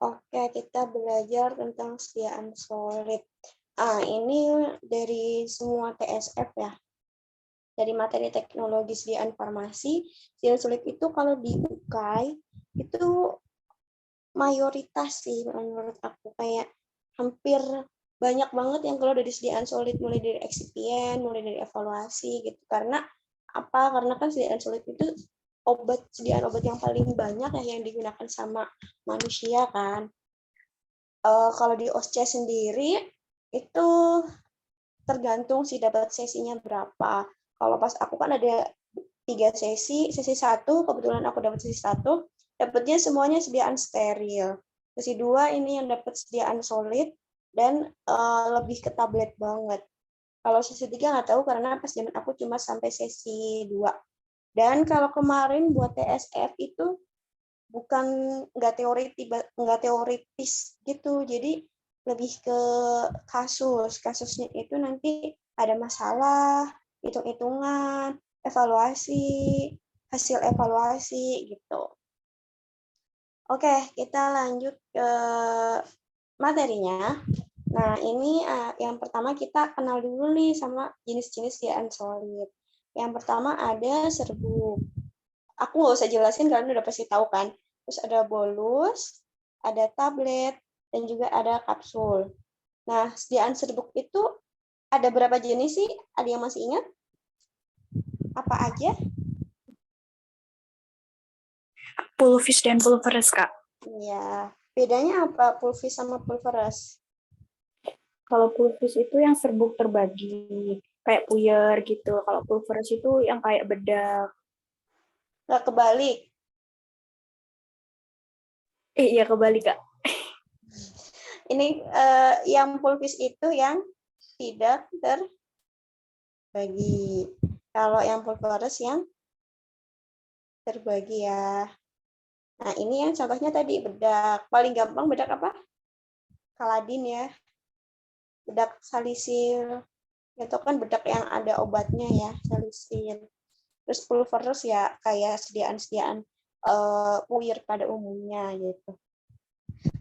Oke, kita belajar tentang sediaan solid. Ini dari semua TSF ya. Dari materi teknologi sediaan farmasi, sediaan solid itu kalau di UKAI itu mayoritas sih menurut aku, kayak hampir banyak banget yang keluar dari sediaan solid, mulai dari eksipien, mulai dari evaluasi gitu. Karena apa? Karena kan sediaan solid itu sediaan obat yang paling banyak ya yang digunakan sama manusia kan. Kalau di OSCE sendiri itu tergantung sih dapat sesinya berapa. Kalau pas aku kan ada 3 sesi, sesi 1 kebetulan aku dapat sesi 1, dapatnya semuanya sediaan steril. Sesi 2 ini yang dapat sediaan solid dan lebih ke tablet banget. Kalau sesi 3 nggak tahu karena pas zaman aku cuma sampai sesi 2. Dan kalau kemarin buat TSF itu bukan nggak teoritis gitu, jadi lebih ke kasusnya itu nanti ada masalah, hitung-hitungan, evaluasi, hasil evaluasi gitu. Oke, kita lanjut ke materinya. Nah, ini yang pertama kita kenal dulu nih sama jenis-jenis sediaan solid. Yang pertama ada serbuk. Aku nggak usah jelasin karena udah pasti tahu kan. Terus ada bolus, ada tablet, dan juga ada kapsul. Nah, sediaan serbuk itu ada berapa jenis sih? Ada yang masih ingat? Apa aja? Pulvis dan pulveres, Kak. Ya, bedanya apa pulvis sama pulveres? Kalau pulvis itu yang serbuk terbagi, kayak puyer gitu. Kalau pulveres itu yang kayak bedak. Nggak kebalik. Iya kebalik, Kak. Ini yang pulvis itu yang tidak terbagi. Kalau yang pulveres yang terbagi ya. Nah, ini yang contohnya tadi bedak. Paling gampang bedak apa? Kaladin ya. Bedak salisil. Itu kan bedak yang ada obatnya ya, salisil. Terus pulveres ya kayak sediaan-sediaan puyer pada umumnya gitu.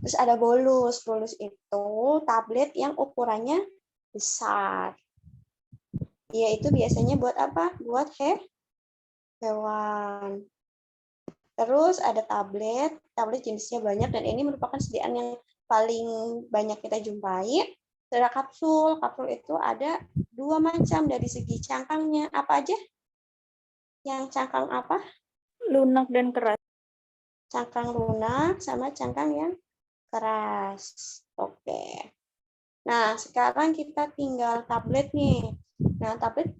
Terus ada bolus. Bolus itu tablet yang ukurannya besar. Dia itu biasanya buat apa? Buat hewan. Terus ada tablet. Tablet jenisnya banyak dan ini merupakan sediaan yang paling banyak kita jumpai. Ada kapsul. Kapsul itu ada 2 macam dari segi cangkangnya. Apa aja? Yang cangkang apa? Lunak dan keras. Cangkang lunak sama cangkang yang keras. Oke. Nah, sekarang kita tinggal tablet nih. Nah, tablet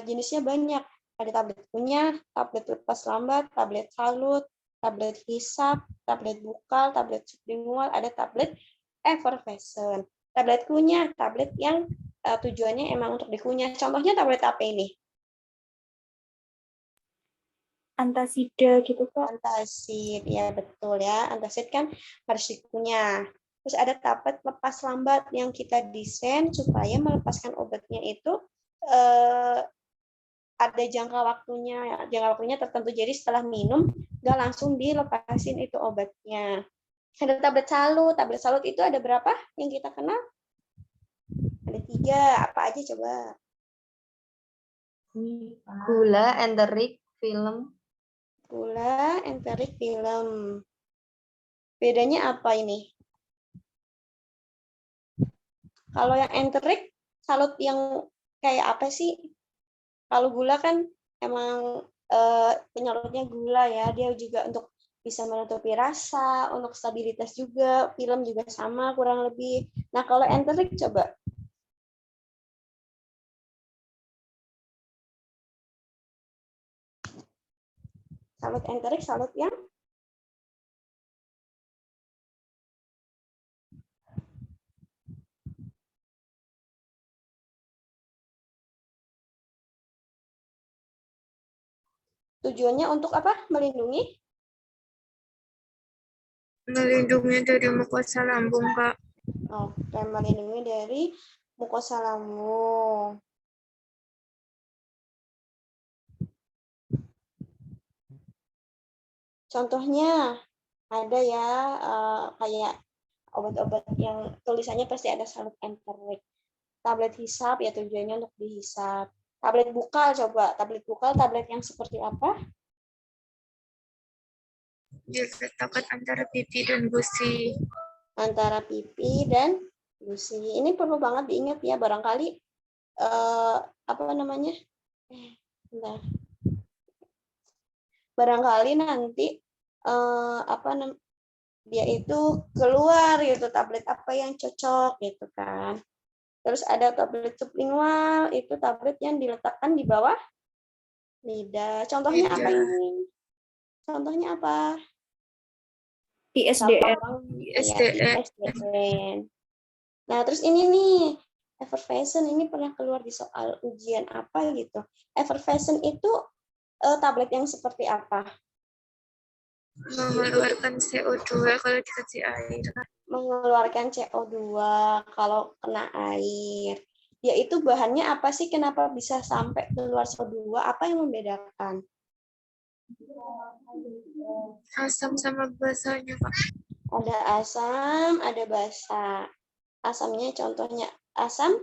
jenisnya banyak. Ada tablet kunyah, tablet lepas lambat, tablet salut, tablet hisap, tablet bukal, tablet sublingual, ada tablet effervescent. Tablet kunyah, tablet yang tujuannya emang untuk dikunyah. Contohnya tablet apa ini? Antasida gitu, Kak. Antasid, ya betul ya. Antasid kan harus dikunyah. Terus ada tablet lepas lambat yang kita desain supaya melepaskan obatnya itu ada jangka waktunya tertentu. Jadi setelah minum nggak langsung dilepasin itu obatnya. Ada tablet salut itu ada berapa yang kita kenal? Ada 3, apa aja coba? Gula, enterik, film. Gula, enterik, film. Bedanya apa ini? Kalau yang enterik, salut yang kayak apa sih? Kalau gula kan emang penyalutnya gula ya, dia juga untuk bisa menutupi rasa, untuk stabilitas juga, film juga sama kurang lebih. Nah, kalau enterik coba. Salut enterik, salut yang tujuannya untuk apa? Melindungi Melindungi dari mukosa lambung, Kak. Oke, melindungi dari mukosa lambung. Contohnya ada ya kayak obat-obat yang tulisannya pasti ada salut enterik. Tablet hisap ya tujuannya untuk dihisap. Tablet bukal coba, tablet yang seperti apa? Diletakkan antara pipi dan gusi. Antara pipi dan gusi. Ini perlu banget diingat ya, barangkali apa namanya? Bentar. Barangkali nanti dia itu keluar gitu tablet apa yang cocok gitu kan. Terus ada tablet sublingual, itu tablet yang diletakkan di bawah lidah. Contohnya apa ini? Contohnya apa? ISDN. SDN. ISDN. Nah, terus ini nih, effervescent ini pernah keluar di soal ujian apa gitu. Effervescent itu tablet yang seperti apa? Mengeluarkan CO2 kalau dikasih air. Mengeluarkan CO2 kalau kena air. Yaitu bahannya apa sih? Kenapa bisa sampai keluar CO2? Apa yang membedakan? Asam sama basahnya, Kak. Ada asam, ada basa. Asamnya contohnya asam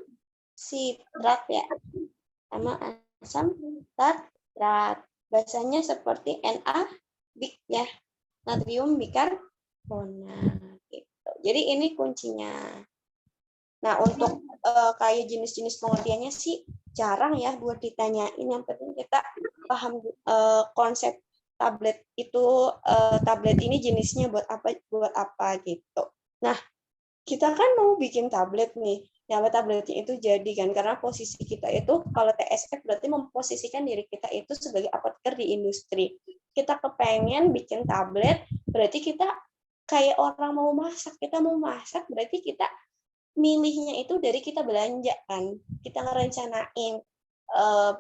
sitrat ya, sama asam tartrat. Basanya seperti Na, bik ya, natrium bikarbonat. Gitu. Jadi ini kuncinya. Nah untuk kayak jenis-jenis pengertiannya sih jarang ya buat ditanyain. Yang penting kita paham konsep tablet itu, tablet ini jenisnya buat apa gitu. Nah, kita kan mau bikin tablet nih. Nyala tabletnya itu jadi kan, karena posisi kita itu kalau TSF berarti memposisikan diri kita itu sebagai apoteker di industri. Kita kepengen bikin tablet, berarti kita kayak orang mau masak. Kita mau masak berarti kita milihnya itu dari kita belanja kan. Kita ngerencanain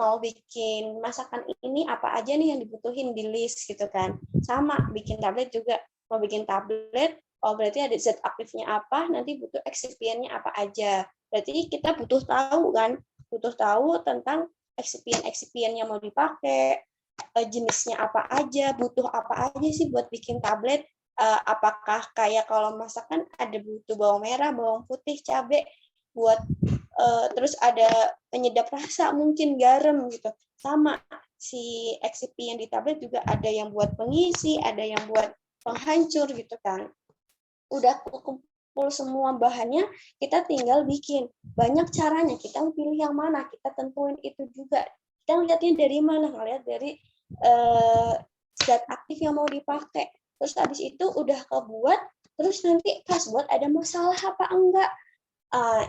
mau bikin masakan ini apa aja nih yang dibutuhin di list gitu kan. Sama bikin tablet juga, mau bikin tablet, oh berarti ada zat aktifnya apa, nanti butuh excipientnya apa aja. Berarti kita butuh tahu kan, butuh tahu tentang excipient yang mau dipakai, jenisnya apa aja, butuh apa aja sih buat bikin tablet. Apakah kayak kalau masakan ada butuh bawang merah, bawang putih, cabai, buat terus ada penyedap rasa mungkin garam gitu. Sama si excipient di tablet juga ada yang buat pengisi, ada yang buat penghancur gitu kan. Udah kumpul semua bahannya, kita tinggal bikin. Banyak caranya, kita pilih yang mana, kita tentuin itu juga. Kita lihatnya dari mana, ngelihat dari zat aktif yang mau dipakai. Terus habis itu udah kebuat, terus nanti pas buat ada masalah apa enggak,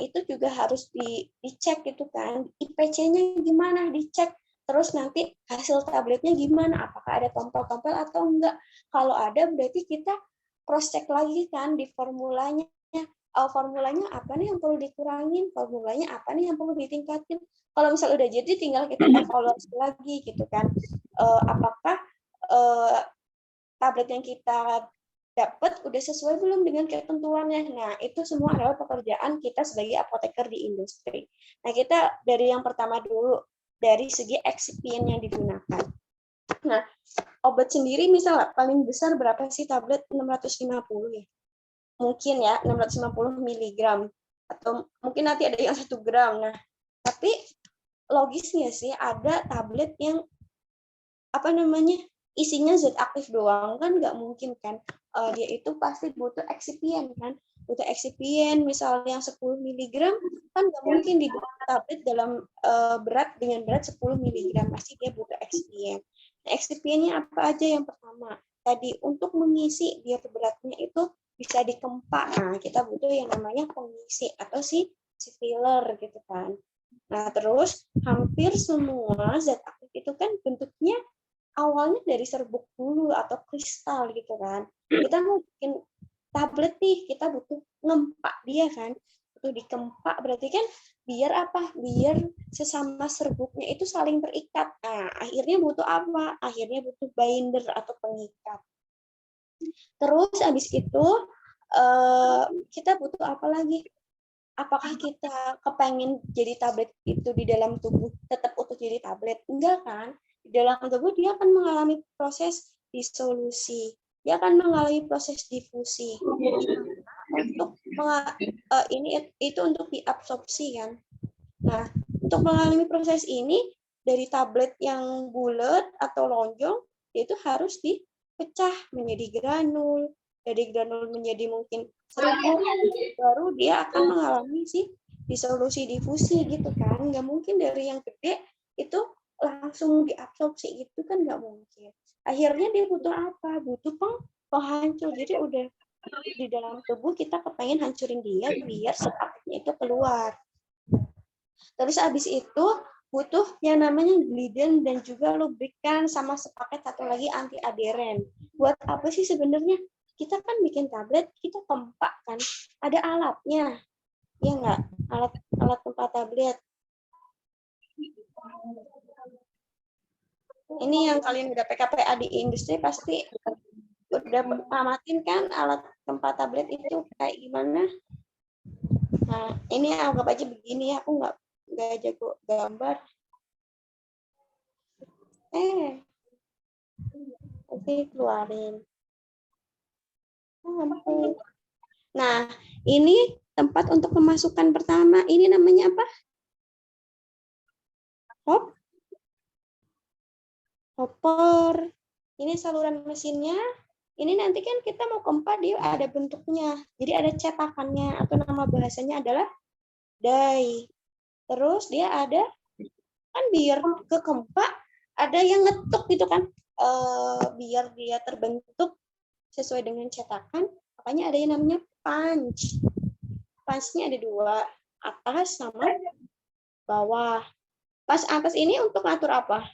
itu juga harus dicek gitu kan. IPC-nya gimana, dicek. Terus nanti hasil tabletnya gimana, apakah ada tompel-tompel atau enggak. Kalau ada berarti kita cross check lagi kan di formulanya. Formulanya apa nih yang perlu dikurangin, formulanya apa nih yang perlu ditingkatin. Kalau misal udah jadi tinggal kita evaluasi lagi gitu kan. Apakah tablet yang kita dapat udah sesuai belum dengan ketentuannya. Nah, itu semua adalah pekerjaan kita sebagai apoteker di industri. Nah, kita dari yang pertama dulu, dari segi excipient yang digunakan. Nah, obat sendiri misalnya paling besar berapa sih tablet? 650 ya? Mungkin ya, 650 miligram. Atau mungkin nanti ada yang 1 gram. Nah, tapi logisnya sih ada tablet yang apa namanya, isinya zat aktif doang kan nggak mungkin kan. Dia itu pasti butuh excipient kan, butuh excipient misalnya yang 10 miligram kan nggak mungkin dibuat tablet dalam berat dengan berat 10 miligram, pasti dia butuh excipient. Nah, excipientnya apa aja? Yang pertama tadi untuk mengisi dia beratnya itu bisa dikempak. Nah, kita butuh yang namanya pengisi atau si filler gitu kan. Nah, terus hampir semua zat aktif itu kan bentuknya awalnya dari serbuk dulu atau kristal gitu kan. Kita mau bikin tablet nih, kita butuh ngempak dia kan. Butuh dikempak, berarti kan biar apa? Biar sesama serbuknya itu saling terikat. Nah, akhirnya butuh apa? Akhirnya butuh binder atau pengikat. Terus habis itu kita butuh apa lagi? Apakah kita kepengen jadi tablet itu di dalam tubuh tetap utuh jadi tablet? Enggak kan? Di dalam tubuh dia akan mengalami proses disolusi. Dia akan mengalami proses difusi. Untuk ini itu untuk diabsorpsi kan. Nah, untuk mengalami proses ini dari tablet yang bulat atau lonjong itu harus dipecah menjadi granul. Dari granul menjadi mungkin serbuk, baru dia akan mengalami disolusi difusi gitu kan. Nggak mungkin dari yang gede itu langsung diabsorpsi gitu kan, nggak mungkin. Akhirnya dia butuh apa? Butuh penghancur. Jadi udah di dalam tubuh kita kepengen hancurin dia biar aktifnya itu keluar. Terus habis itu butuh yang namanya gliden dan juga lubrikan sama sepaket satu lagi anti aderen. Buat apa sih sebenarnya? Kita kan bikin tablet, kita tempat kan, ada alatnya, ya nggak? Alat tempat tablet. Ini yang kalian udah PKPA di industri pasti udah amatin kan alat tempat tablet itu kayak gimana? Nah, ini anggap aja begini ya, aku nggak jago gambar. Oke, keluarin. Nah, ini tempat untuk pemasukan pertama. Ini namanya apa? Hopper. Ini saluran mesinnya. Ini nanti kan kita mau kompa dia ada bentuknya. Jadi ada cetakannya atau nama bahasanya adalah die. Terus dia ada kan biar ke kompa ada yang ngetuk gitu kan. Biar dia terbentuk sesuai dengan cetakan. Makanya ada yang namanya punch. Punch-nya ada dua, atas sama bawah. Pas atas ini untuk ngatur apa?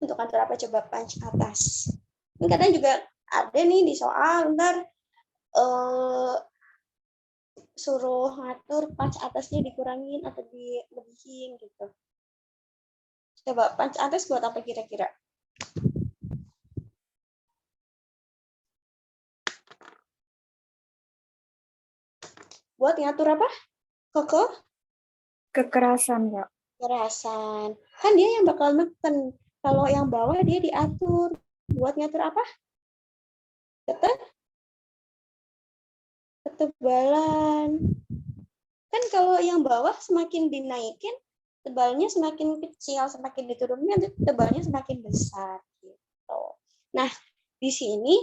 Untuk ngatur apa coba punch atas? Ini kadang juga ada nih di soal, ntar suruh ngatur punch atasnya dikurangin atau dilebihin gitu. Coba punch atas buat apa kira-kira? Buat ngatur apa? Kekerasan, Kak. Kekerasan. Kan dia yang bakal neken. Kalau yang bawah dia diatur. Buat ngatur apa? Ketebalan. Kan kalau yang bawah semakin dinaikin, tebalnya semakin kecil, semakin diturunin nanti tebalnya semakin besar gitu. Nah, di sini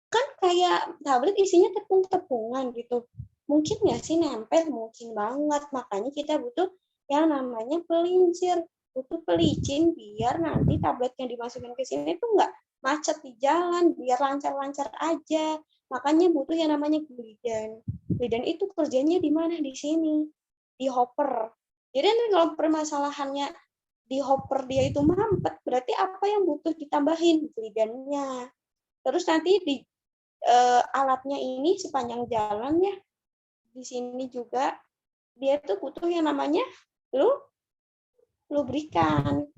kan kayak tablet isinya tepung-tepungan gitu. Mungkin nggak sih nempel? Mungkin banget. Makanya kita butuh yang namanya pelincir. Butuh pelicin biar nanti tablet yang dimasukin ke sini tuh nggak macet di jalan, biar lancar-lancar aja. Makanya butuh yang namanya gliden. Gliden itu kerjanya di mana? Di sini. Di hopper. Jadi nanti kalau permasalahannya di hopper dia itu mampet, berarti apa yang butuh ditambahin? Glidennya. Terus nanti di alatnya ini sepanjang jalannya di sini juga dia tuh butuh yang namanya lubrikan.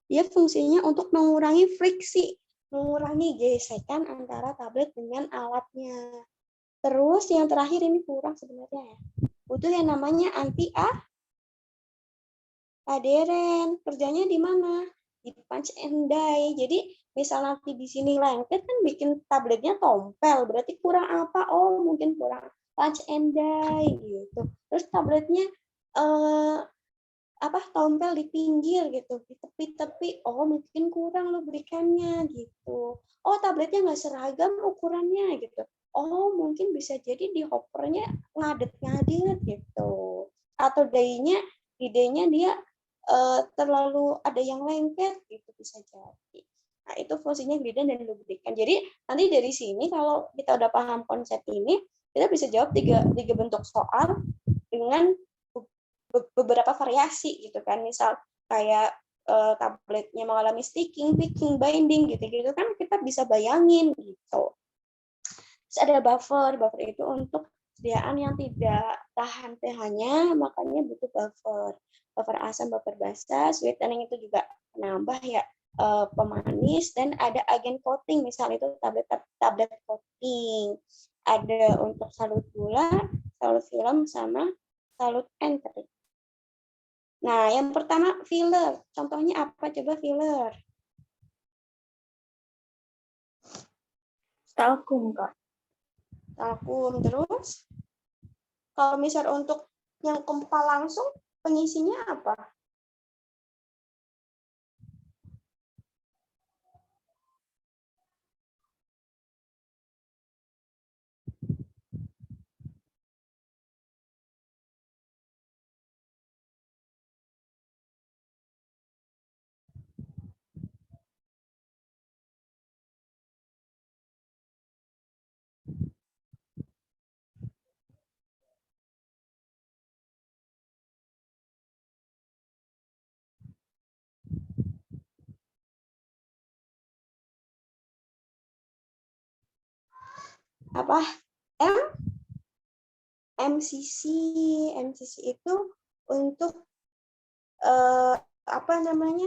Dia fungsinya untuk mengurangi friksi, mengurangi gesekan antara tablet dengan alatnya. Terus yang terakhir ini kurang sebenarnya ya. Butuh yang namanya anti aderen. Kerjanya di mana? Di punch and die. Jadi misal nanti di sini lengket kan bikin tabletnya tompel. Berarti kurang apa? Oh, mungkin kurang punch and die gitu. Terus tabletnya tompel di pinggir gitu, di tepi-tepi. Oh, mungkin kurang lubrikannya gitu. Oh, tabletnya nggak seragam ukurannya gitu. Oh, mungkin bisa jadi di hoppernya ngadet-ngadet gitu. Atau idenya dia terlalu ada yang lengket gitu bisa jadi. Nah, itu fungsinya gliden dan lubrikan. Jadi nanti dari sini kalau kita udah paham konsep ini, kita bisa jawab tiga bentuk soal dengan beberapa variasi gitu kan. Misal kayak tabletnya mengalami sticking, picking, binding gitu-gitu kan kita bisa bayangin gitu. Terus ada buffer itu untuk sediaan yang tidak tahan pH-nya, makanya butuh buffer. Buffer asam, buffer basa, sweetening itu juga penambah ya, pemanis, dan ada agen coating, misalnya itu tablet coating. Ada untuk salut gula, salut film, sama salut enterit. Nah, yang pertama filler. Contohnya apa? Coba filler. Talkum, Kak. Talkum. Terus, kalau misal untuk yang kempal langsung, pengisinya apa? Apa? MCC. MCC itu untuk apa namanya?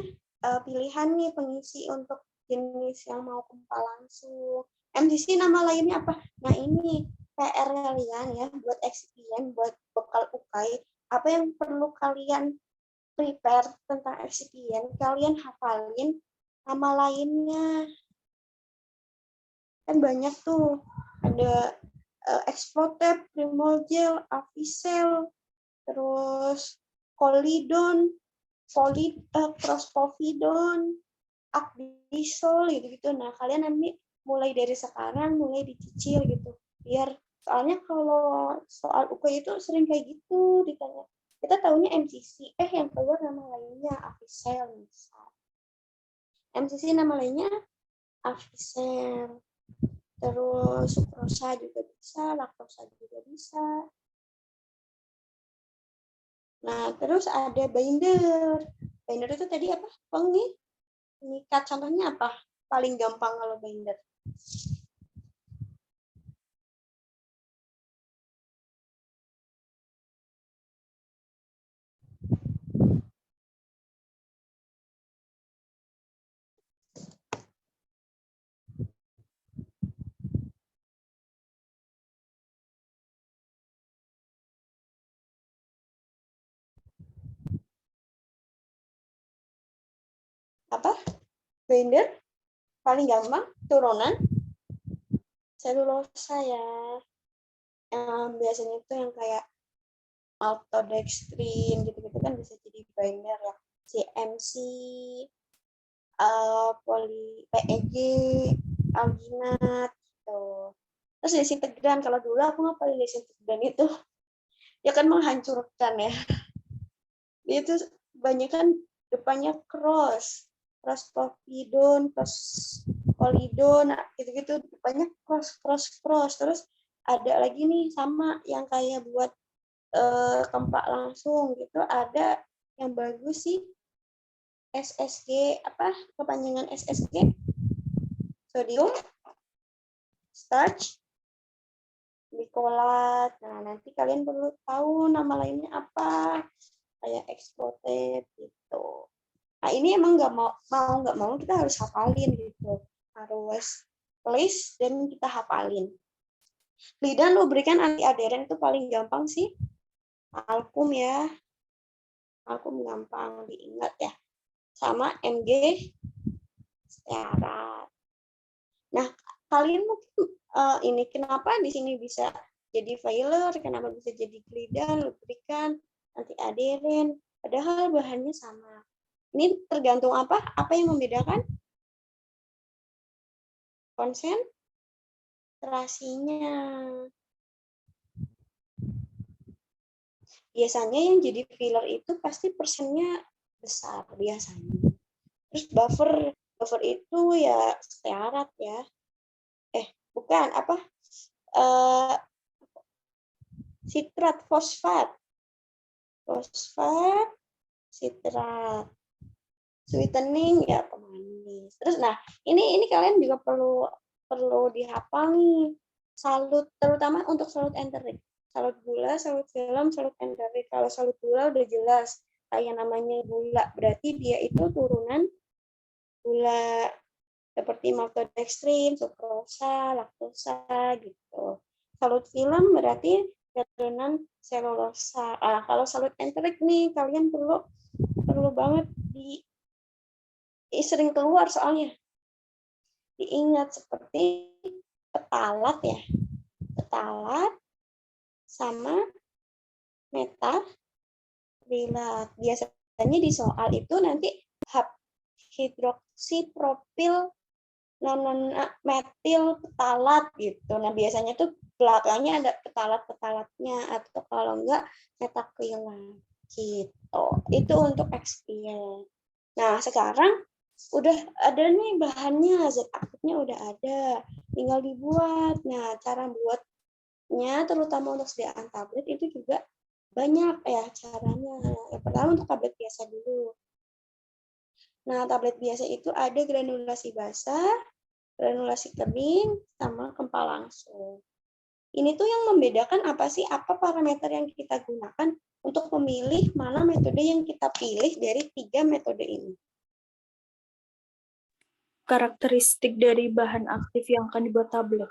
Pilihan nih pengisi untuk jenis yang mau kempal langsung. MCC nama lainnya apa? Nah, ini PR kalian ya buat eksipien, buat bekal UKAI. Apa yang perlu kalian prepare tentang eksipien? Kalian hafalin nama lainnya. Kan banyak tuh. Ada Explotep, Primolgel, Avicel, terus Colidon, Prospovidon, Acdisol gitu-gitu. Nah, kalian nanti mulai dari sekarang mulai dicicil gitu. Biar soalnya kalau soal UK itu sering kayak gitu ditanya. Kita tahunya MCC, yang keluar nama lainnya Avicel misal. MCC nama lainnya Avicel. Terus sukrosa juga bisa, laktosa juga bisa. Nah, terus ada binder. Binder itu tadi apa? Pengikat. Contohnya apa? Paling gampang kalau binder. Apa? Binder paling gampang turunan selulosa ya. Biasanya itu yang kayak maltodextrin gitu-gitu kan bisa jadi binder ya. CMC, PEG, alginat gitu. Terus desintegran, kalau dulu aku ngapalin desintegran itu ya kan menghancurkan ya. Dia itu banyak kan depannya cross povidon, polidon, gitu-gitu depannya cross. Terus ada lagi nih sama yang kayak buat kempak langsung gitu, ada yang bagus sih SSG, apa kepanjangan SSG, sodium starch glikolat. Nah, nanti kalian perlu tahu nama lainnya apa, kayak Explotep gitu. Nah, ini emang nggak mau kita harus hafalin gitu, harus tulis dan kita hafalin. Lidan lubrikan anti aderen itu paling gampang sih, alkum ya, alkum gampang diingat ya, sama MG stearat. Nah, kalian mungkin ini kenapa di sini bisa jadi filler, kenapa bisa jadi glidan, lubrikan, anti aderen, padahal bahannya sama. Ini tergantung apa? Apa yang membedakan? Konsentrasinya. Biasanya yang jadi filler itu pasti persennya besar biasanya. Terus buffer itu ya stearat ya. Bukan apa? Sitrat, fosfat, sitrat, sweetening ya pemanis. Terus nah ini kalian juga perlu dihafal nih, salut, terutama untuk salut enterit. Salut gula, salut film, salut enterit. Kalau salut gula udah jelas, kayak namanya gula, berarti dia itu turunan gula seperti maltodextrin, sukrosa, laktosa gitu. Salut film berarti turunan selulosa. Kalau salut enterit nih kalian perlu banget sering keluar soalnya. Diingat seperti petalat ya. Petalat sama metarilat. Biasanya di soal itu nanti hidroksipropil metil petalat gitu. Nah, biasanya tuh belakangnya ada petalat-petalatnya atau kalau enggak metakrilat gitu. Itu untuk XPN. Nah, sekarang udah ada nih bahannya, zat aktifnya udah ada. Tinggal dibuat. Nah, cara buatnya terutama untuk sediaan tablet itu juga banyak ya caranya. Yang pertama untuk tablet biasa dulu. Nah, tablet biasa itu ada granulasi basah, granulasi kering, sama kempal langsung. Ini tuh yang membedakan apa sih, apa parameter yang kita gunakan untuk memilih mana metode yang kita pilih dari 3 metode ini. Karakteristik dari bahan aktif yang akan dibuat tablet.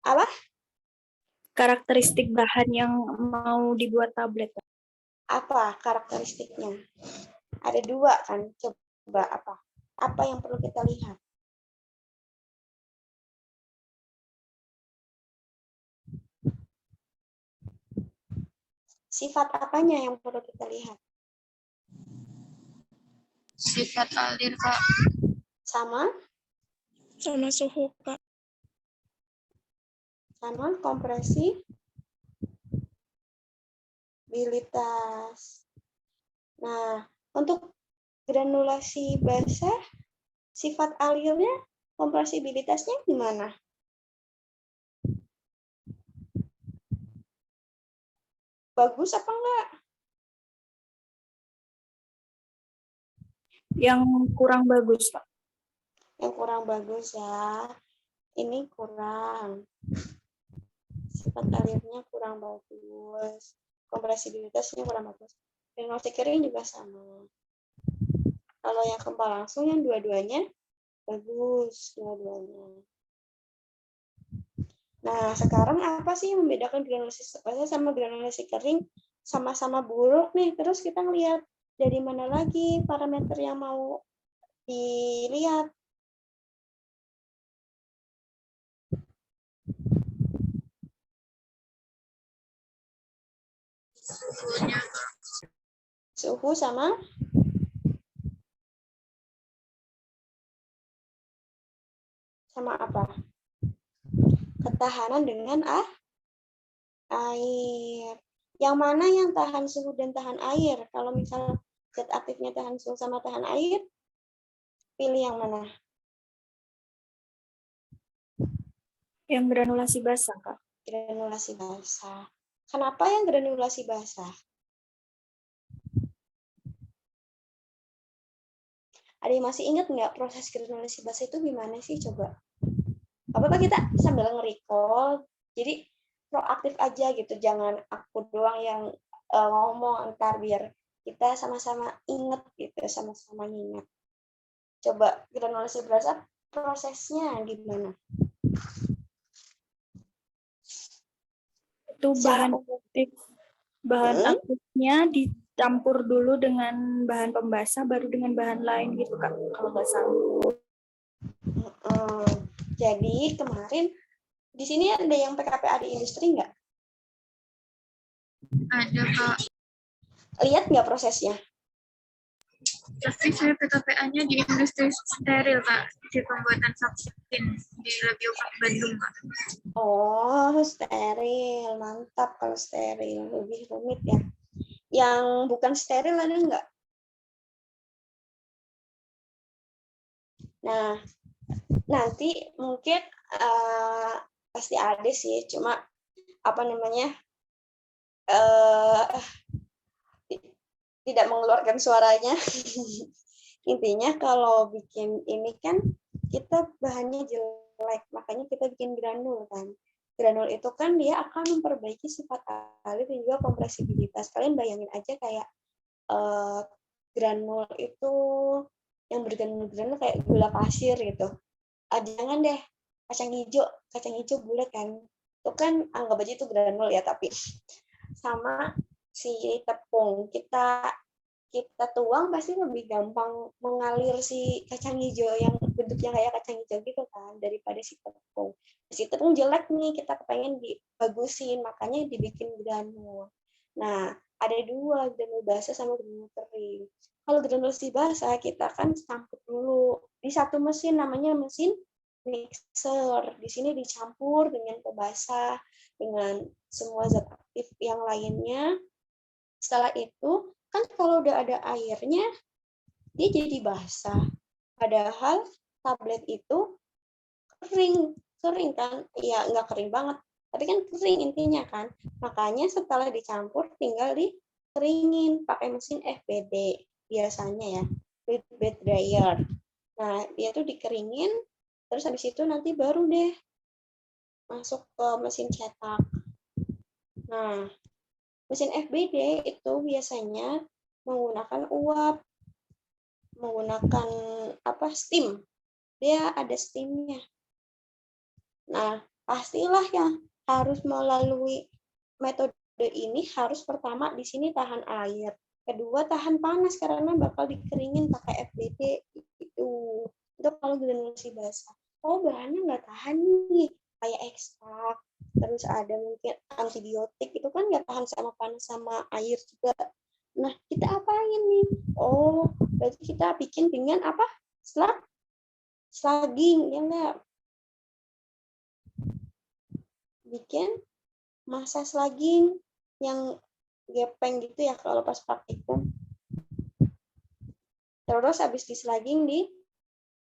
Apa? Karakteristik bahan yang mau dibuat tablet. Apa karakteristiknya? Ada 2 kan, coba apa? Apa yang perlu kita lihat? Sifat apanya yang perlu kita lihat? Sifat alir, Kak. Sama suhu, Kak. sama kompresibilitas. Nah, untuk granulasi basah, sifat alirnya, kompresibilitasnya gimana? Bagus apa enggak? Yang kurang bagus, Pak. Yang kurang bagus ya. Ini kurang. Sifat alirnya kurang bagus. Kompresibilitasnya kurang bagus. Granulasi kering juga sama. Kalau yang kempal langsung yang dua-duanya bagus, dua-duanya. Nah, sekarang apa sih yang membedakan granulasi basah sama granulasi kering? Sama-sama buruk nih. Terus kita ngelihat dari mana lagi parameter yang mau dilihat. Suhu sama apa? Ketahanan dengan air. Yang mana yang tahan suhu dan tahan air? Kalau misalnya zat aktifnya tahan suhu sama tahan air, pilih yang mana? Yang granulasi basah, Kak. Granulasi basah. Kenapa yang granulasi basah? Ada yang masih ingat nggak proses granulasi basah itu gimana sih? Coba. Apa kita sambil nge-recall. Jadi proaktif aja gitu. Jangan aku doang yang ngomong, ntar biar kita sama-sama ingat gitu, sama-sama ingat. Coba granulasi basah prosesnya gimana? Itu bahan aktifnya dicampur dulu dengan bahan pembasah, baru dengan bahan lain gitu, Kak, kalau nggak salah. Jadi kemarin di sini ada yang PKPA di industri nggak? Ada, Kak. Lihat nggak prosesnya? Tapi saya PKPA-nya di industri steril, Kak. Di pembuatan vaksin di Labiopak Bandung, Kak. Oh, steril. Mantap kalau steril. Lebih rumit ya. Yang bukan steril ada nggak? Nah, nanti mungkin pasti ada sih. Cuma apa namanya? Tidak mengeluarkan suaranya. Intinya kalau bikin ini kan kita bahannya jelek, makanya kita bikin granul kan. granul itu kan dia akan memperbaiki sifat air dan juga kompresibilitas. Kalian bayangin aja kayak granul itu yang bergranul-granul kayak gula pasir gitu. Jangan deh kacang hijau bulat kan. Itu kan anggap aja itu granul ya, tapi sama si tepung kita tuang pasti lebih gampang mengalir si kacang hijau yang bentuknya kayak kacang hijau gitu kan daripada si tepung. Si tepung jelek nih, kita kepengen dibagusin, makanya dibikin granul. Nah, ada dua, granul basah sama granul kering. Kalau granul si basah kita kan campur dulu di satu mesin, namanya mesin mixer. Di sini dicampur dengan pembasah, dengan semua zat aktif yang lainnya. Setelah itu kan kalau udah ada airnya, dia jadi basah. Padahal tablet itu kering kan? Ya nggak kering banget, tapi kan kering intinya kan. Makanya setelah dicampur tinggal dikeringin pakai mesin FBD biasanya ya, fluid bed dryer. Nah dia tuh dikeringin, terus habis itu nanti baru deh masuk ke mesin cetak. Nah mesin FBD itu biasanya menggunakan uap, menggunakan steam. Dia ada steamnya. Nah, pastilah yang harus melalui metode ini harus pertama di sini tahan air, kedua tahan panas karena bakal dikeringin pakai FBD itu. Itu kalau granulasi basah. Oh, bahannya nggak tahan nih, kayak ekstrak, terus ada mungkin antibiotik, itu kan nggak tahan sama panas sama air juga. Nah, kita apain nih? Oh, berarti kita bikin dengan apa? Slugging, ya enggak? Bikin massa slugging yang gepeng gitu ya kalau pas praktikum. Terus habis di slugging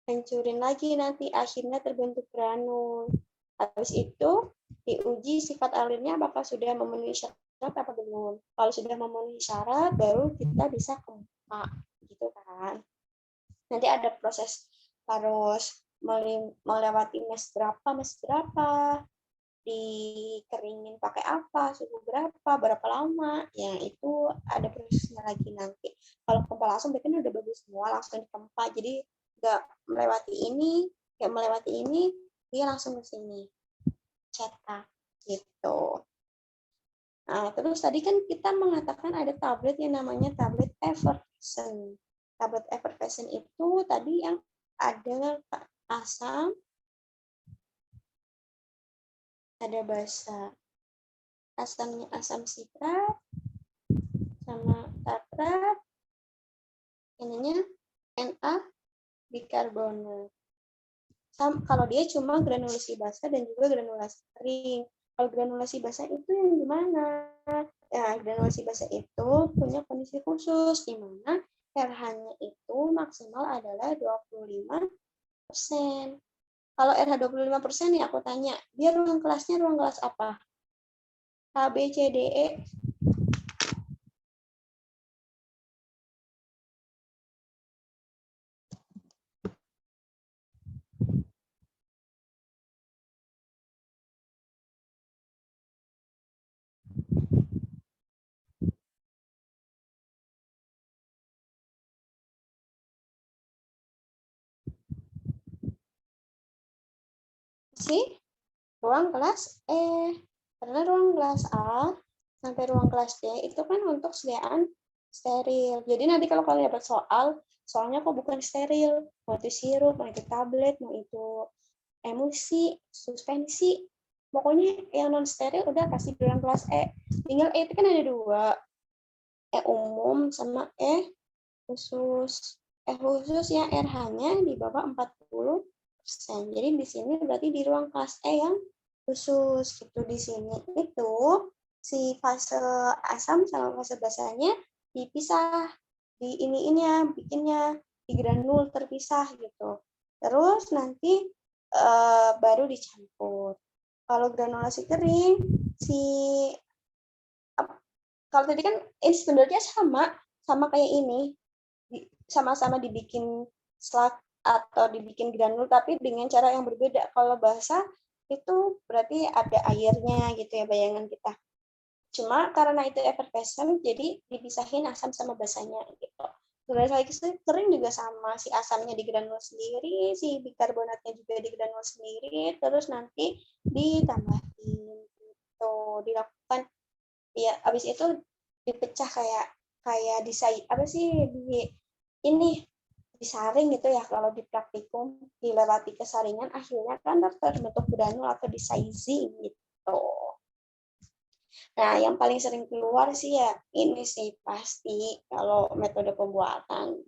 hancurin lagi, nanti akhirnya terbentuk granul. Habis itu diuji sifat alirnya apakah sudah memenuhi syarat apa belum. Kalau sudah memenuhi syarat baru kita bisa kempa gitu kan. Nanti ada proses harus melewati mes berapa, dikeringin pakai apa, suhu berapa lama, ya itu ada prosesnya lagi nanti. Kalau kempa langsung berarti udah bagus semua, langsung dikempa, jadi nggak melewati ini, dia langsung ke sini cetak gitu. Nah, terus tadi kan kita mengatakan ada tablet yang namanya tablet effervescent. Tablet effervescent itu tadi yang ada asam, ada basa. Asamnya asam sitrat sama tartrat, ininya Na bikarbonat. Kalau dia cuma granulasi basah dan juga granulasi kering. Kalau granulasi basah itu yang gimana? Ya, granulasi basah itu punya kondisi khusus di mana RH-nya itu maksimal adalah 25%. Kalau RH 25% nih aku tanya, dia ruang kelasnya ruang kelas apa? A, B, C, D, E. Ruang kelas E. Karena ruang kelas A sampai ruang kelas D itu kan untuk sediaan steril. Jadi nanti kalau kalian dapat soalnya kok bukan steril, mau itu sirup, mau itu tablet, mau itu emulsi, suspensi, pokoknya yang non steril udah kasih di ruang kelas E. Tinggal E itu kan ada dua, E umum sama E khusus. E khusus yang RH-nya di bawah 40%. Jadi di sini berarti di ruang kelas E yang khusus gitu. Di sini itu si fase asam sama fase basahnya dipisah, di ininya bikinnya di granul terpisah gitu. Terus nanti baru dicampur. Kalau granulasi kering kalau tadi kan ini sebenarnya sama kayak ini, sama-sama dibikin slug atau dibikin granul tapi dengan cara yang berbeda. Kalau basah itu berarti ada airnya gitu ya bayangan kita. Cuma karena itu effervescent, jadi dipisahin asam sama basanya gitu. Terus lagi kering juga sama, si asamnya di granul sendiri, si bikarbonatnya juga di granul sendiri, terus nanti ditambahin gitu, dilakukan ya. Habis itu dipecah kayak apa sih di ini disaring gitu ya, kalau di praktikum dilewati kesaringan akhirnya kan terbentuk granul atau di sizing gitu. Nah, yang paling sering keluar sih ya ini sih pasti kalau metode pembuatan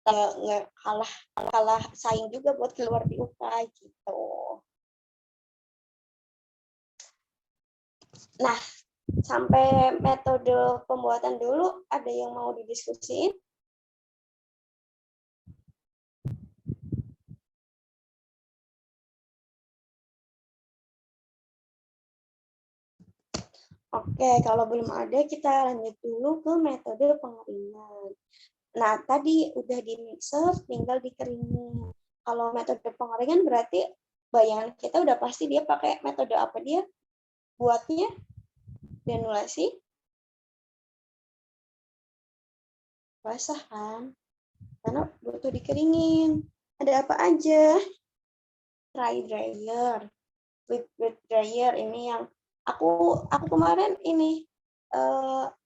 nggak kalah kalah saing juga buat keluar di UK gitu. Nah, sampai metode pembuatan dulu ada yang mau didiskusiin? Oke, kalau belum ada kita lanjut dulu ke metode pengeringan. Nah, tadi udah di mixer, tinggal dikeringin. Kalau metode pengeringan berarti bayangan kita udah pasti dia pakai metode apa dia buatnya? Granulasi basah kan? Karena butuh dikeringin. Ada apa aja? Dry dryer, wet dryer ini yang aku kemarin ini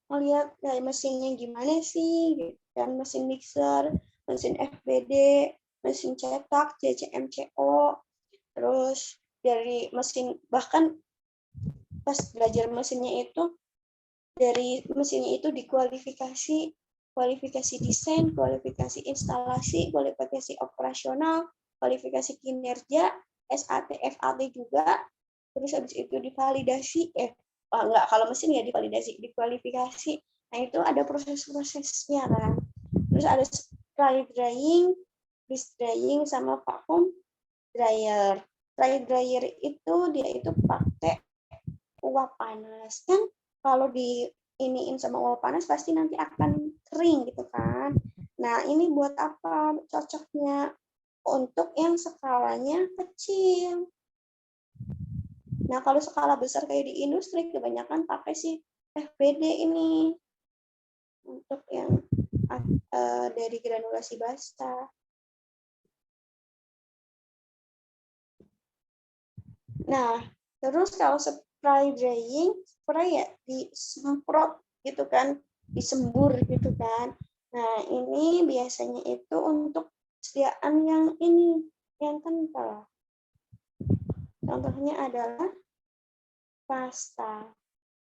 melihat kayak mesinnya gimana sih, gitu. Dan mesin mixer, mesin FBD, mesin cetak, CCMCO, terus dari mesin, bahkan pas belajar mesinnya itu, dari mesinnya itu dikualifikasi, kualifikasi desain, kualifikasi instalasi, kualifikasi operasional, kualifikasi kinerja, SAT, FAT juga, terus habis itu divalidasi, enggak, kalau mesin ya divalidasi, dikualifikasi. Nah, itu ada proses-prosesnya kan. Terus ada spray drying, freeze drying, sama vacuum dryer. Dry dryer itu dia itu pakai uap panas kan, kalau di iniin sama uap panas pasti nanti akan kering gitu kan. Nah, ini buat apa cocoknya? Untuk yang skalanya kecil. Nah, kalau skala besar kayak di industri kebanyakan pakai si FBD ini untuk yang dari granulasi basah. Nah, terus kalau spray drying, spray ya disemprot gitu kan, disembur gitu kan. Nah, ini biasanya itu untuk sediaan yang ini, yang kental. Contohnya adalah pasta.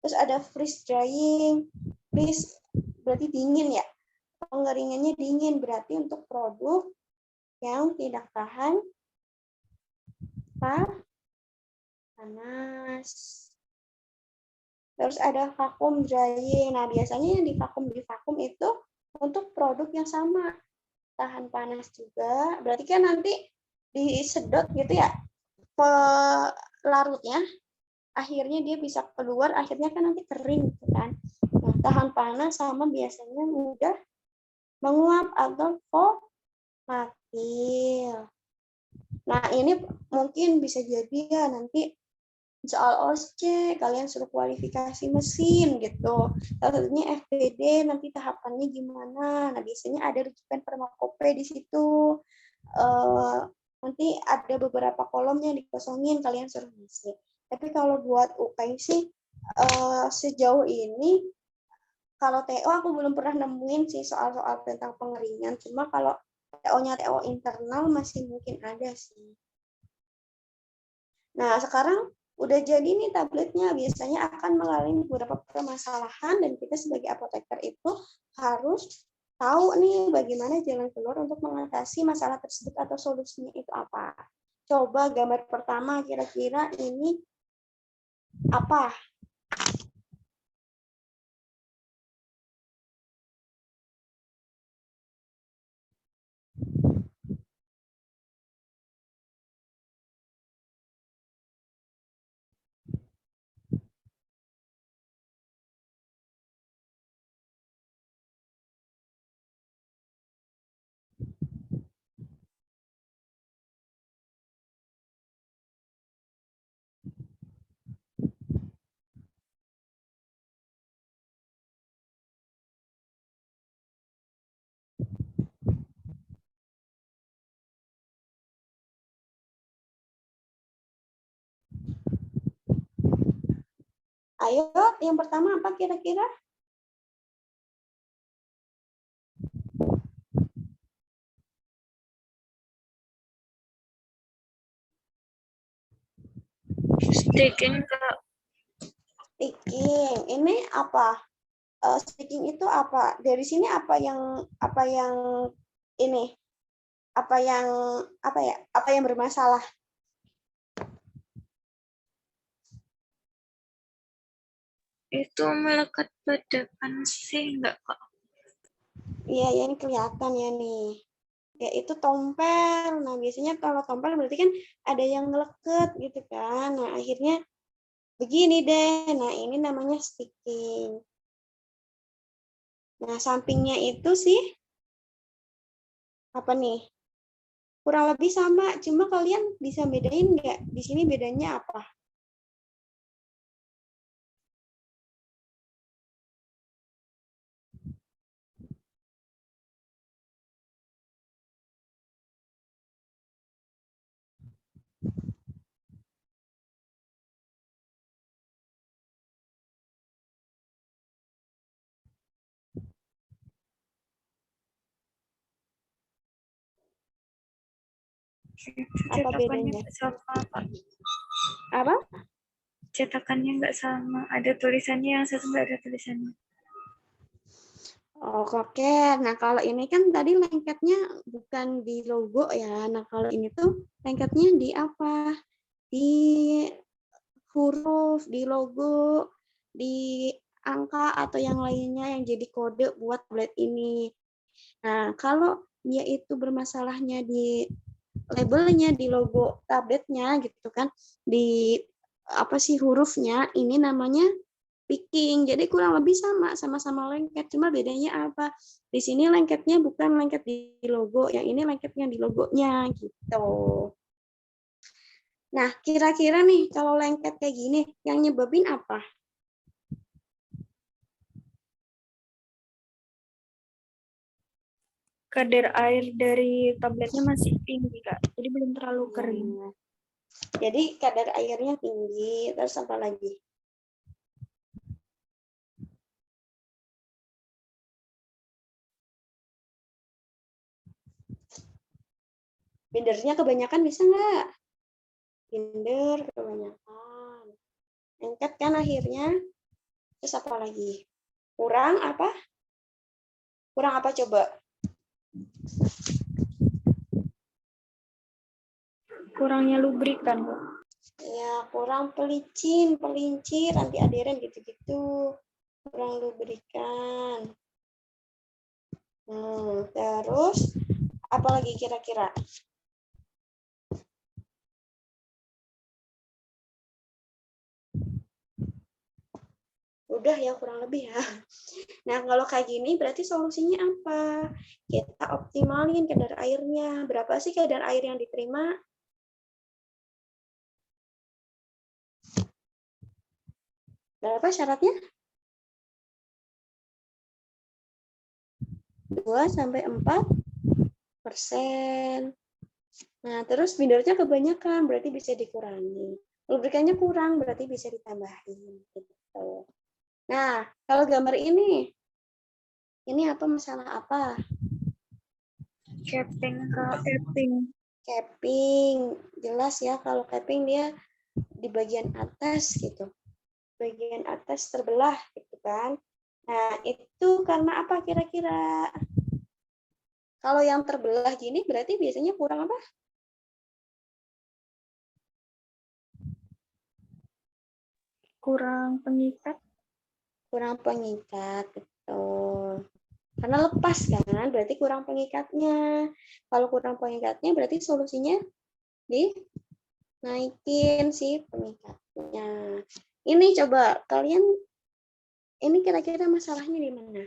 Terus ada freeze drying. Freeze berarti dingin ya. Pengeringannya dingin berarti untuk produk yang tidak tahan panas. Terus ada vacuum drying. Nah, biasanya yang di vacuum itu untuk produk yang sama, tahan panas juga. Berarti kan nanti disedot gitu ya, pelarutnya, akhirnya dia bisa keluar, akhirnya kan nanti kering gitu kan. Nah, tahan panas sama biasanya mudah menguap atau volatil. Nah, ini mungkin bisa jadi ya nanti soal OSC kalian suruh kualifikasi mesin gitu. Salah satunya FBD, nanti tahapannya gimana. Nah, biasanya ada rujukan farmakope di situ. Nanti ada beberapa kolom yang dikosongin, kalian suruh ngisi. Tapi kalau buat UKM sih sejauh ini kalau TO aku belum pernah nemuin sih soal-soal tentang pengeringan. Cuma kalau TO-nya TO internal masih mungkin ada sih. Nah, sekarang udah jadi nih tabletnya, biasanya akan mengalami beberapa permasalahan dan kita sebagai apoteker itu harus tahu nih bagaimana jalan keluar untuk mengatasi masalah tersebut atau solusinya itu apa. Coba gambar pertama kira-kira ini apa? Ayo, yang pertama apa kira-kira? Sticking, Kak. Sticking. Ini apa? Sticking itu apa? Dari sini apa yang ini? Apa yang apa ya? Apa yang bermasalah? Itu melekat pada pensi enggak, Kak? Iya, ya ini kelihatan ya nih. Ya itu tompel. Nah, biasanya kalau tompel berarti kan ada yang ngeleket gitu kan. Nah, akhirnya begini deh. Nah, ini namanya sticking. Nah, sampingnya itu sih apa nih? Kurang lebih sama, cuma kalian bisa bedain nggak? Di sini bedanya apa? Apa Cetakannya bedanya? nggak sama, Kak. Apa? Cetakannya nggak sama. Ada tulisannya, yang satu nggak ada tulisannya. Oh, oke. Nah, kalau ini kan tadi lengketnya bukan di logo ya. Nah, kalau ini tuh lengketnya di apa? Di huruf, di logo, di angka atau yang lainnya yang jadi kode buat tablet ini. Nah, kalau dia itu bermasalahnya di labelnya, di logo tabletnya gitu kan, di apa sih hurufnya, ini namanya picking. Jadi kurang lebih sama-sama lengket. Cuma bedanya apa? Di sini lengketnya bukan lengket di logo, yang ini lengketnya di logonya gitu. Nah, kira-kira nih kalau lengket kayak gini, yang nyebabin apa? Kadar air dari tabletnya masih tinggi, Kak. Jadi belum terlalu kering. Jadi kadar airnya tinggi, terus apa lagi? Bindernya kebanyakan bisa nggak? Binder kebanyakan. Lengket kan akhirnya. Terus apa lagi? Kurang apa? Kurang apa coba? Kurangnya lubrikan, Kak. Ya, kurang pelincir, anti aderen gitu-gitu. Kurang lubrikan. Terus apa lagi kira-kira? Udah ya kurang lebih ya. Nah, kalau kayak gini berarti solusinya apa? Kita optimalin kadar airnya. Berapa sih kadar air yang diterima? Berapa syaratnya? 2-4%. Nah, terus bindernya kebanyakan, berarti bisa dikurangi. Lubrikannya kurang, berarti bisa ditambahin. Gitu. Nah, kalau gambar ini apa masalah apa? Capping, Kak. Capping. Jelas ya, kalau capping dia di bagian atas gitu. Bagian atas terbelah gitu kan. Nah, itu karena apa kira-kira? Kalau yang terbelah gini berarti biasanya kurang apa? Kurang pengikat. Kurang pengikat, betul. Karena lepas kan, berarti kurang pengikatnya. Kalau kurang pengikatnya berarti solusinya dinaikin si pengikatnya. Ini coba kalian, ini kira-kira masalahnya di mana?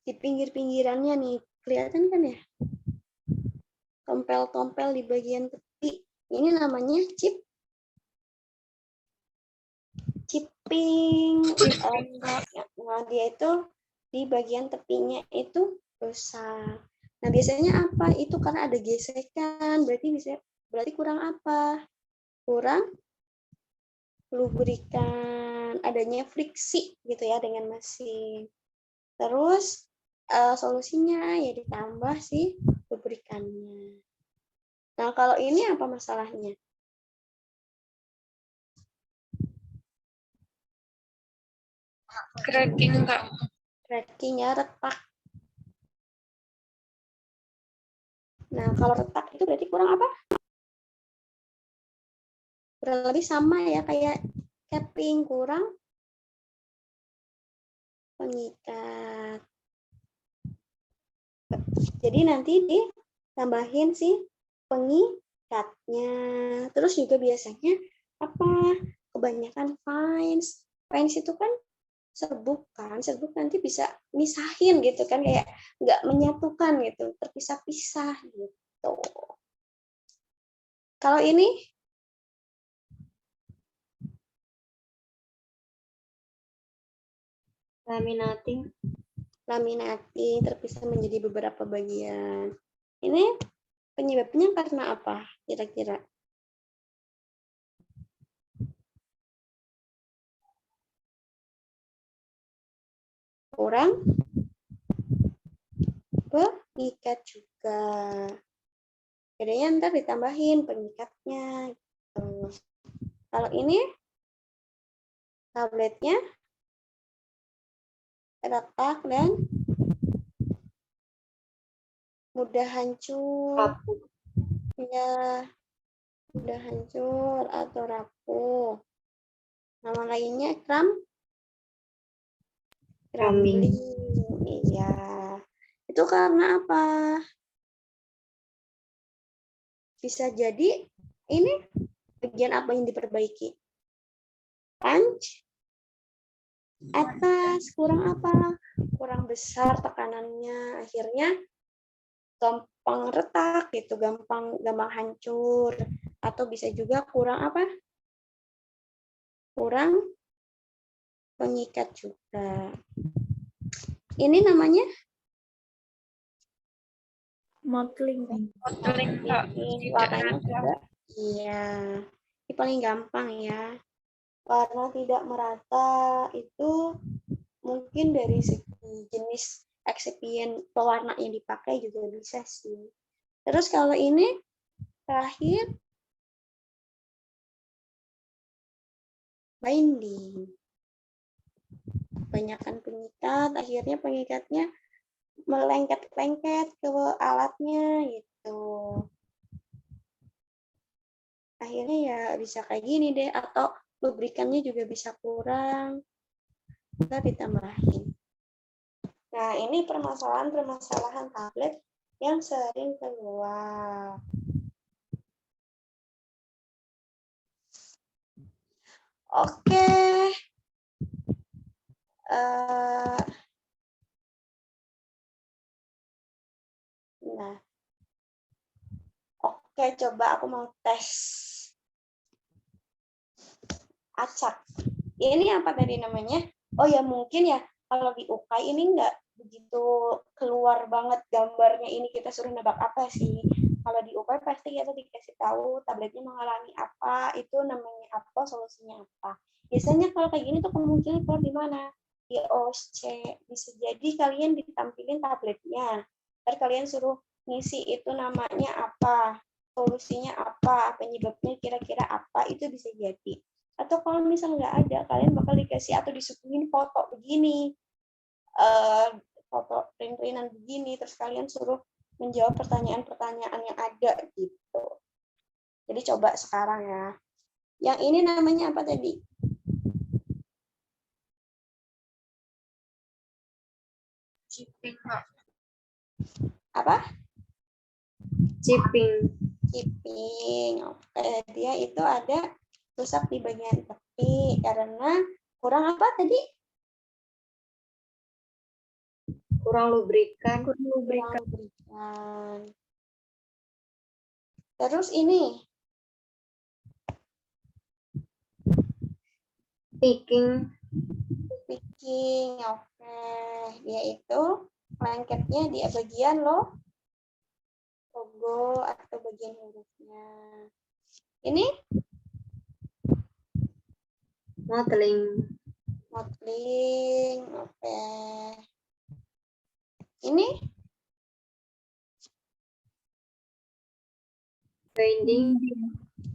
Di pinggir-pinggirannya nih, kelihatan kan ya? Tompel-tompel di bagian tepi. Ini namanya chipping. Nah, dia itu di bagian tepinya itu rusak. Nah, biasanya apa? Itu karena ada gesekan, berarti kurang apa? Kurang lubrikan, adanya friksi gitu ya dengan mesin. Terus solusinya ya ditambah si lubrikannya. Nah, kalau ini apa masalahnya? Cracking, Kak. Cracking-nya retak. Nah, kalau retak itu berarti kurang apa? Kurang lebih sama ya kayak capping, kurang pengikat. Jadi nanti ditambahin si pengikatnya. Terus juga biasanya apa? Kebanyakan fines. Fines itu kan serbuk kan, serbuk nanti bisa misahin gitu kan, kayak nggak menyatukan gitu, terpisah-pisah gitu. Kalau ini laminating terpisah menjadi beberapa bagian. Ini penyebabnya karena apa kira-kira? Kurang pengikat juga. Jadinya ntar ditambahin pengikatnya. Gitu. Kalau ini tabletnya retak dan mudah hancur. Ya, mudah hancur atau rapuh. Nama lainnya crumbling. Iya. Itu karena apa? Bisa jadi ini bagian apa yang diperbaiki? Punch atas, kurang apa? Kurang besar tekanannya, akhirnya gampang retak gitu, gampang hancur, atau bisa juga kurang apa? Kurang pengikat juga. Ini namanya Mottling. Warnanya juga. Iya. Ini paling gampang ya. Warna tidak merata itu mungkin dari segi jenis eksipien pewarna yang dipakai juga bisa sih. Terus kalau ini terakhir binding. Kebanyakan pengikat, akhirnya pengikatnya melengket-lengket ke alatnya gitu. Akhirnya ya bisa kayak gini deh, atau lubrikannya juga bisa kurang. Kita ditambahin. Nah, ini permasalahan tablet yang sering keluar. Oke. Nah, oke, coba aku mau tes acak. Ini apa tadi namanya? Oh ya, mungkin ya kalau di UKAI ini nggak begitu keluar banget gambarnya, ini kita suruh nebak apa sih. Kalau di UKAI pasti kita dikasih tahu tabletnya mengalami apa, itu namanya apa, solusinya apa. Biasanya kalau kayak gini tuh kemungkinan keluar di mana? Di OSC. Bisa jadi kalian ditampilin tabletnya. Ntar kalian suruh ngisi itu namanya apa, solusinya apa, penyebabnya kira-kira apa, itu bisa jadi. Atau kalau misal nggak ada, kalian bakal dikasih atau disuguhin foto begini, foto print-printan begini, terus kalian suruh menjawab pertanyaan-pertanyaan yang ada gitu. Jadi coba sekarang ya. Yang ini namanya apa tadi? Chipping, Kak. Apa? Chipping. Chipping. Oke, dia itu ada rusak di bagian tepi karena kurang apa tadi? Kurang lubrikan. Kurang lubrikan. Terus ini picking. Oke. Dia itu lengketnya di bagian logo atau bagian hurufnya. Ini Modeling. Oke. Ini Binding.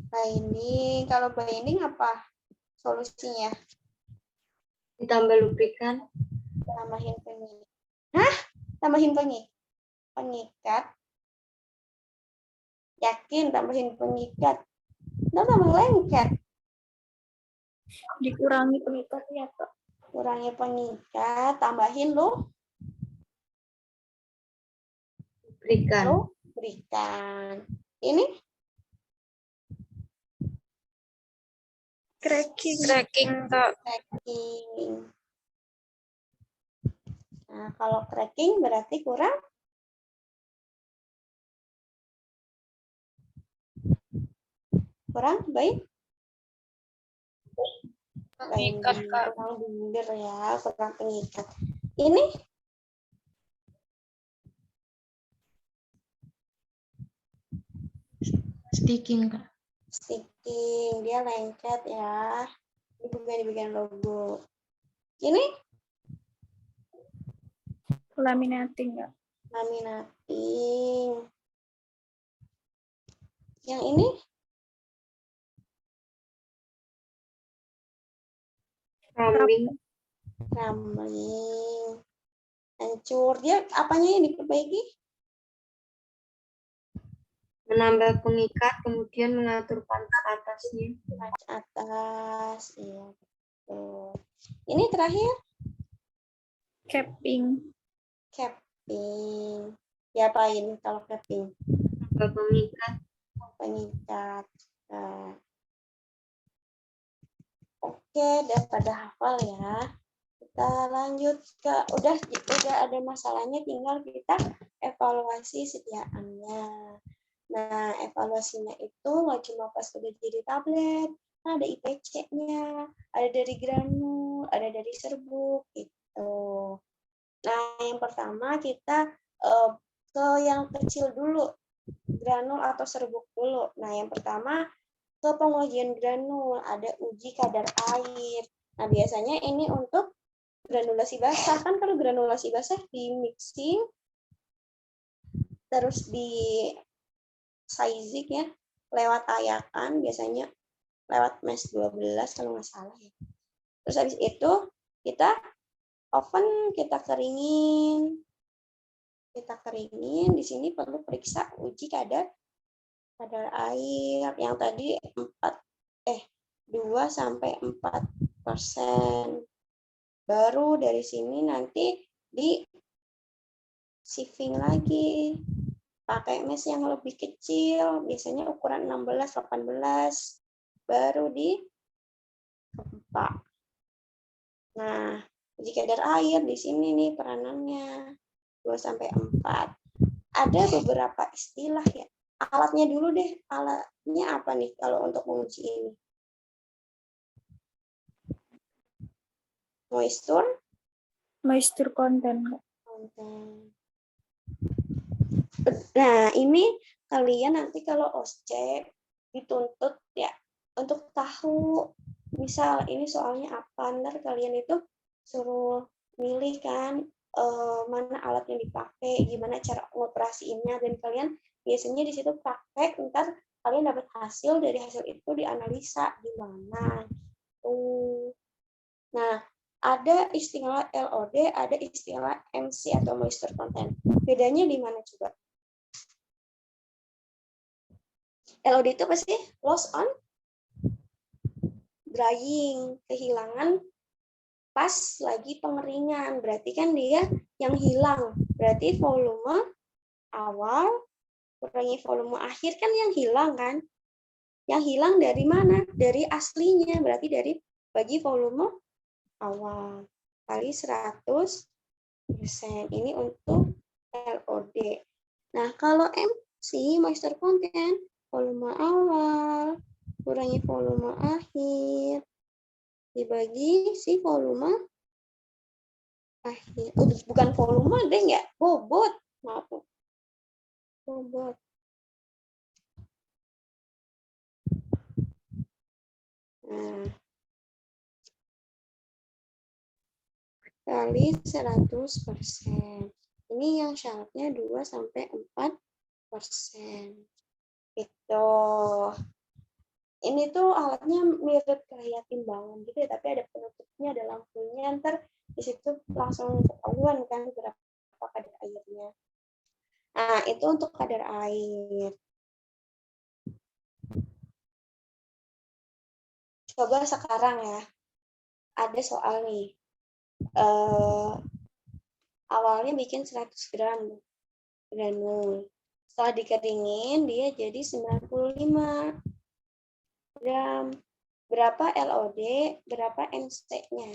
binding. Kalau binding apa solusinya? Ditambah lubrikan. Tambahin pengikat. Hah? Tambahin pengikat. Yakin tambahin pengikat. Nggak tambah lengket. Dikurangi pengikatnya, Kak. Kurangi pengikat, tambahin Lubrikan. berikan. Ini Cracking. Cracking, Kak. cracking. Nah, kalau cracking berarti kurang baik. Pengikat, Kak. Kurang binder ya, kurang pengikat. Ini Sticking, Kak. sticking, dia lengket ya. Ini bukan di bagian logo. Ini Laminating, Kak. laminating. Yang ini Crumbling. crumbling. Hancur. Dia apanya yang diperbaiki? Menambah pengikat, kemudian mengatur pantat atasnya. Atas. Iya. Betul. Ini terakhir Capping. capping. Diapain kalau capping? Menambah pengikat. Pengikat. Nah. Oke, daripada hafal ya. Kita lanjut ke udah ada masalahnya, tinggal kita evaluasi sediaannya. Nah, evaluasinya itu nggak cuma pas udah jadi tablet, nah, ada IPC-nya, ada dari granul, ada dari serbuk gitu. Nah, yang pertama kita ke yang kecil dulu, granul atau serbuk dulu. Nah, yang pertama ke pengujian granul, ada uji kadar air. Nah, biasanya ini untuk granulasi basah. Kan kalau granulasi basah di mixing, terus di sizing ya, lewat ayakan, biasanya lewat mes 12 kalau nggak salah ya. Terus habis itu kita oven, kita keringin. Di sini perlu periksa uji kadar air yang tadi 2 sampai 4%. Baru dari sini nanti di sieving lagi. Pakai mes yang lebih kecil, biasanya ukuran 16, 18. Baru di tempat. Nah, uji kadar air di sini nih peranannya 2 sampai 4. Ada beberapa istilah ya. Alatnya dulu deh. Alatnya apa nih kalau untuk menguji ini? Moisture content. Nah, ini kalian nanti kalau ospek dituntut ya untuk tahu, misal ini soalnya apa, ntar kalian itu suruh milih kan mana alat yang dipakai, gimana cara ngoperasiinnya, dan kalian biasanya di situ praktek, ntar kalian dapat hasil, dari hasil itu dianalisa gimana. Nah, ada istilah LOD, ada istilah MC atau moisture content. Bedanya di mana coba? LOD itu pasti loss on drying, kehilangan pas lagi pengeringan. Berarti kan dia yang hilang. Berarti volume awal kurangi volume akhir kan yang hilang kan? Yang hilang dari mana? Dari aslinya. Berarti dari bagi volume awal kali 100%. Ini untuk LOD. Nah, kalau MC, moisture content, volume awal kurangi volume akhir dibagi si volume bukan volume deh ya, bobot. Maaf. Bobot. Nah, kali 100%. Ini yang syaratnya 2-4%. Gitu. Ini tuh alatnya mirip kayak timbangan gitu ya, tapi ada penutupnya, ada lampunya. Ntar di situ langsung ketahuan kan berapa kadar airnya. Nah, itu untuk kadar air. Coba sekarang ya, ada soal nih. Awalnya bikin 100 gram granul. Setelah dikeringin, dia jadi 95 gram. Berapa LOD, berapa MC-nya?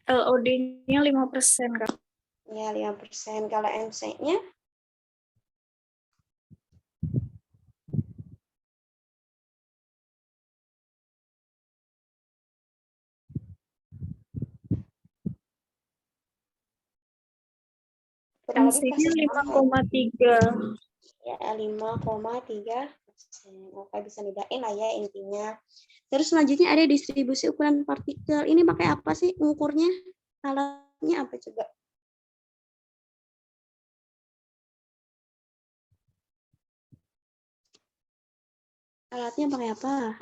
LOD-nya 5%, Kak. Ya, 5%. Kalau MC-nya? MC-nya 5,3. Ya, 5,3%. Oke, bisa bedain lah ya intinya. Terus selanjutnya ada distribusi ukuran partikel. Ini pakai apa sih ngukurnya? Alatnya apa coba? Alatnya pakai apa?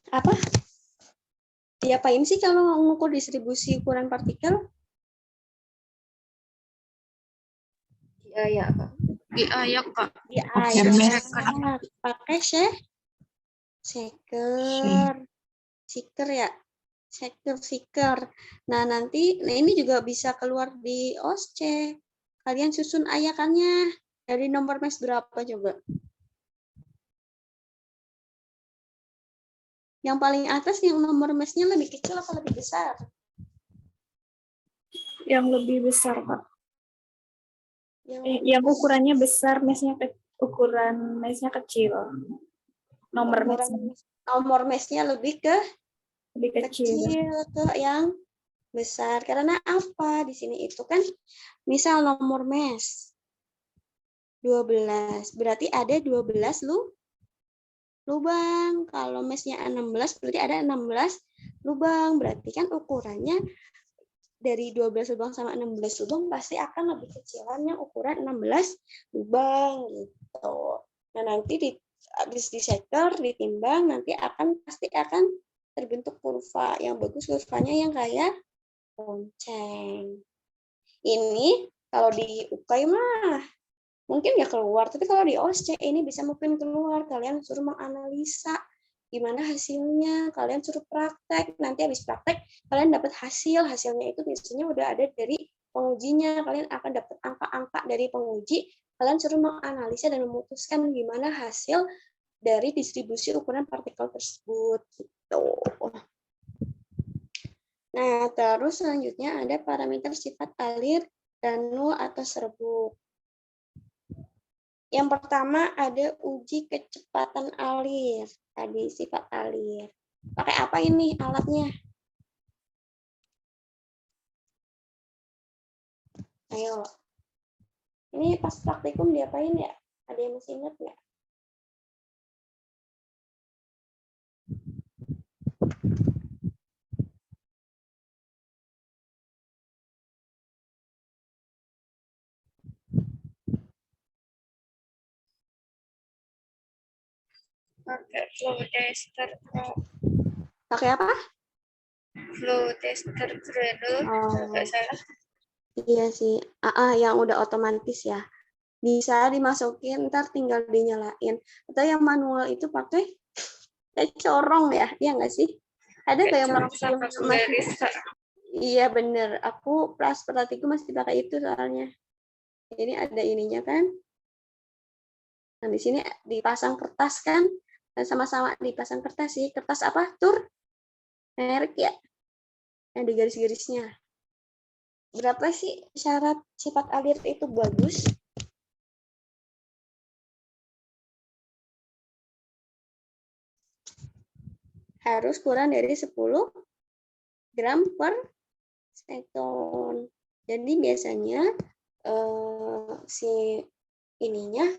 Apa? Diapain sih kalau mengukur distribusi ukuran partikel? Iya, Kak. Diayak, Kak. Diayak. Pakai shaker ya. Shaker. Nah, nanti ini juga bisa keluar di OSC. Kalian susun ayakannya dari nomor mes berapa coba? Yang paling atas yang nomor mesnya lebih kecil atau lebih besar? Yang lebih besar, Kak. Yang Yang ukurannya besar, ukuran mesnya kecil. Nomor mesnya lebih kecil ke yang besar. Karena apa? Di sini itu kan misal nomor mes 12, berarti ada 12 lubang. Kalau mesnya 16, berarti ada 16 lubang. Berarti kan ukurannya dari 12 lubang sama 16 lubang pasti akan lebih kecilan yang ukuran 16 lubang gitu. Nah, nanti habis diseker, ditimbang, nanti pasti akan terbentuk kurva. Yang bagus kurvanya yang kayak lonceng. Ini kalau di UKAI mah mungkin ya keluar, tapi kalau di OSC ini bisa mungkin keluar. Kalian suruh menganalisa gimana hasilnya, kalian suruh praktek, nanti habis praktek kalian dapat hasilnya itu biasanya udah ada dari pengujinya. Kalian akan dapat angka-angka dari penguji, kalian suruh menganalisa dan memutuskan gimana hasil dari distribusi ukuran partikel tersebut gitu. Nah, terus selanjutnya ada parameter sifat alir, granul atau serbuk. Yang pertama ada uji kecepatan alir. Tadi sifat alir. Pakai apa ini alatnya? Ayo. Ini pas praktikum diapain ya? Ada yang masih ingat nggak? pakai flow tester, Kak. Pakai apa? Flow tester Gradle, kalau nggak salah. Iya sih. Yang udah otomatis ya. Bisa dimasukin, ntar tinggal dinyalain. Atau yang manual itu pakai corong ya, iya nggak sih? Ada kayak Corong sama penggaris, Kak. Iya bener. Aku praktikum masih pakai itu soalnya. Ini ada ininya kan. Nah di sini dipasang kertas kan. Sama-sama dipasang kertas sih. Kertas apa? Merek ya. Yang di garis-garisnya. Berapa sih syarat sifat alir itu bagus? Harus kurang dari 10 gram per seton. Jadi biasanya si ininya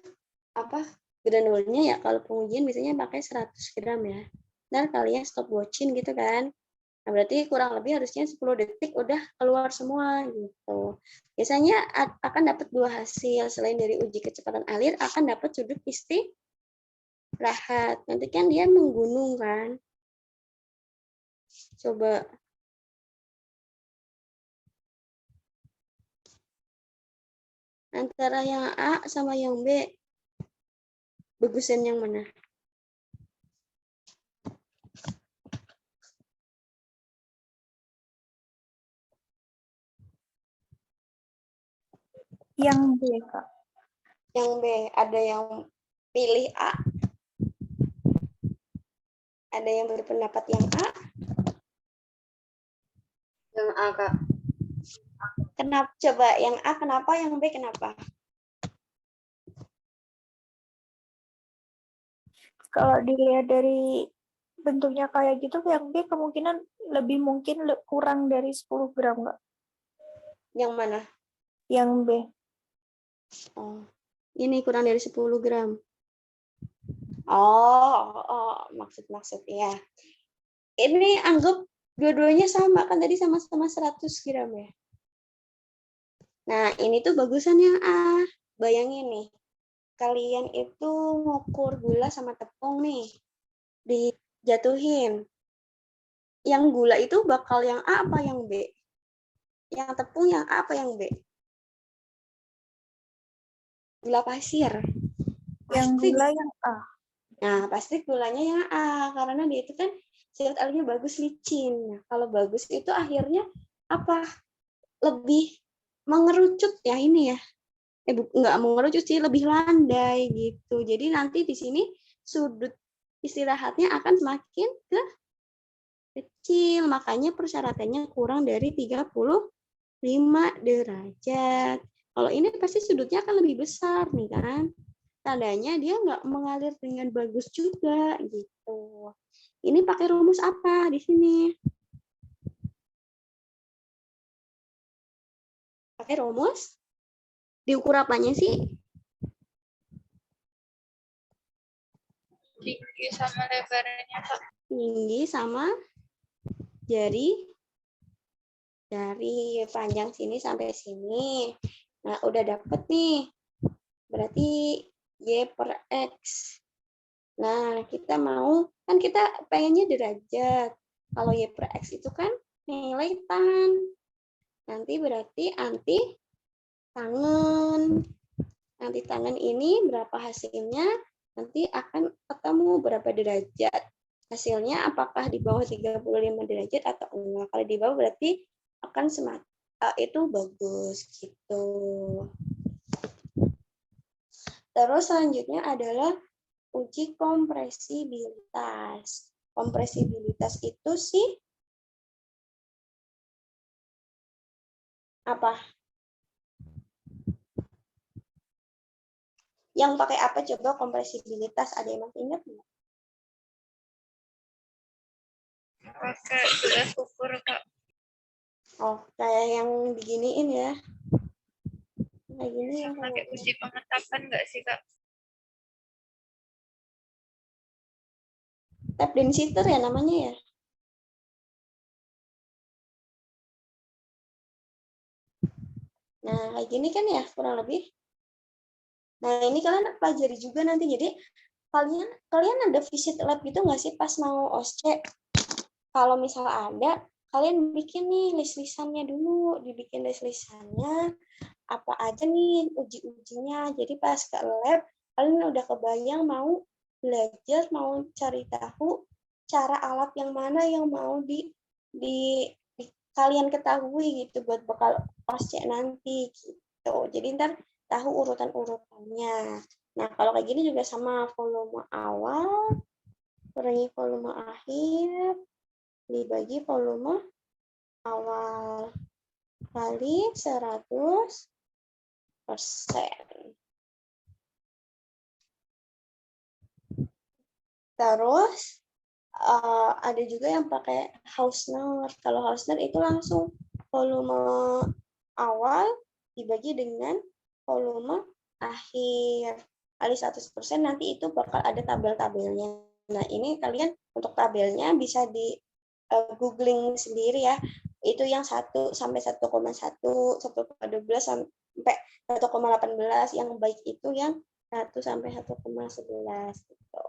apa granulnya ya kalau pengujian biasanya pakai 100 gram ya. Ntar kalian stopwatchin gitu kan. Nah, berarti kurang lebih harusnya 10 detik udah keluar semua gitu. Biasanya akan dapat 2 hasil. Selain dari uji kecepatan alir, akan dapat sudut istirahat. Nanti kan dia menggunung kan. Coba. Antara yang A sama yang B, bagusan yang mana? Yang B, Kak. Yang B, ada yang pilih A. Ada yang berpendapat yang A. Yang A, Kak. Kenapa? Coba yang A kenapa, yang B kenapa? Kalau dilihat dari bentuknya kayak gitu, yang B kemungkinan lebih mungkin kurang dari 10 gram, Kak. Yang mana? Yang B. Oh, ini kurang dari 10 gram. Maksud ya. Ini anggap dua-duanya sama, kan tadi sama-sama 100 gram ya. Nah, ini tuh bagusan yang A. Bayangin nih, kalian itu ngukur gula sama tepung nih. Dijatuhin. Yang gula itu bakal yang A apa yang B? Yang tepung yang A apa yang B? Gula pasir. Yang gula yang A. Nah, pasti gulanya yang A. Karena dia itu kan sifat alirnya bagus, licin. Nah, kalau bagus itu akhirnya apa? Lebih mengerucut ya ini ya. Nggak mengerucut sih, lebih landai gitu. Jadi nanti di sini sudut istirahatnya akan semakin kecil. Makanya persyaratannya kurang dari 35 derajat. Kalau ini pasti sudutnya akan lebih besar nih kan. Tandanya dia nggak mengalir dengan bagus juga gitu. Ini pakai rumus apa di sini? Pakai rumus? Diukur apanya sih? Tinggi sama lebarnya, Kak. Tinggi sama jari panjang sini sampai sini. Nah, udah dapet nih. Berarti Y per X. Nah, kita pengennya derajat. Kalau Y per X itu kan nilai tan. Nanti berarti anti tangen. Nanti tangen ini berapa hasilnya? Nanti akan ketemu berapa derajat. Hasilnya apakah di bawah 35 derajat atau enggak. Kalau di bawah berarti akan itu bagus gitu. Terus selanjutnya adalah uji kompresibilitas. Kompresibilitas itu sih apa? Yang pakai apa coba kompresibilitas? Ada yang masih ingat nggak? Pakai gelas ukur, Kak. Oh, kayak yang diginiin ya. Kayak gini yang Pakai uji pengetapan nggak sih, Kak? tap densiter ya namanya ya. Nah, kayak gini kan ya kurang lebih. Nah, ini kalian pelajari juga nanti. Jadi kalian ada visit lab gitu nggak sih pas mau OSCE? Kalau misal ada, kalian bikin nih list-listannya dulu, dibikin list-listannya, apa aja nih uji-ujinya. Jadi pas ke lab, kalian udah kebayang mau belajar, mau cari tahu cara alat yang mana yang mau di kalian ketahui gitu buat bakal OSCE nanti gitu. Jadi ntar tahu urutan-urutannya. Nah, kalau kayak gini juga sama volume awal, kurangi volume akhir, dibagi volume awal kali 100%. Terus ada juga yang pakai Hausner. Kalau Hausner itu langsung volume awal dibagi dengan volume akhir kali 100%, nanti itu bakal ada tabel-tabelnya. Nah, ini kalian untuk tabelnya bisa di googling sendiri ya. Itu yang 1 sampai 1,1, 1,12 sampai 1,18, yang baik itu yang 1 sampai 1,11 gitu.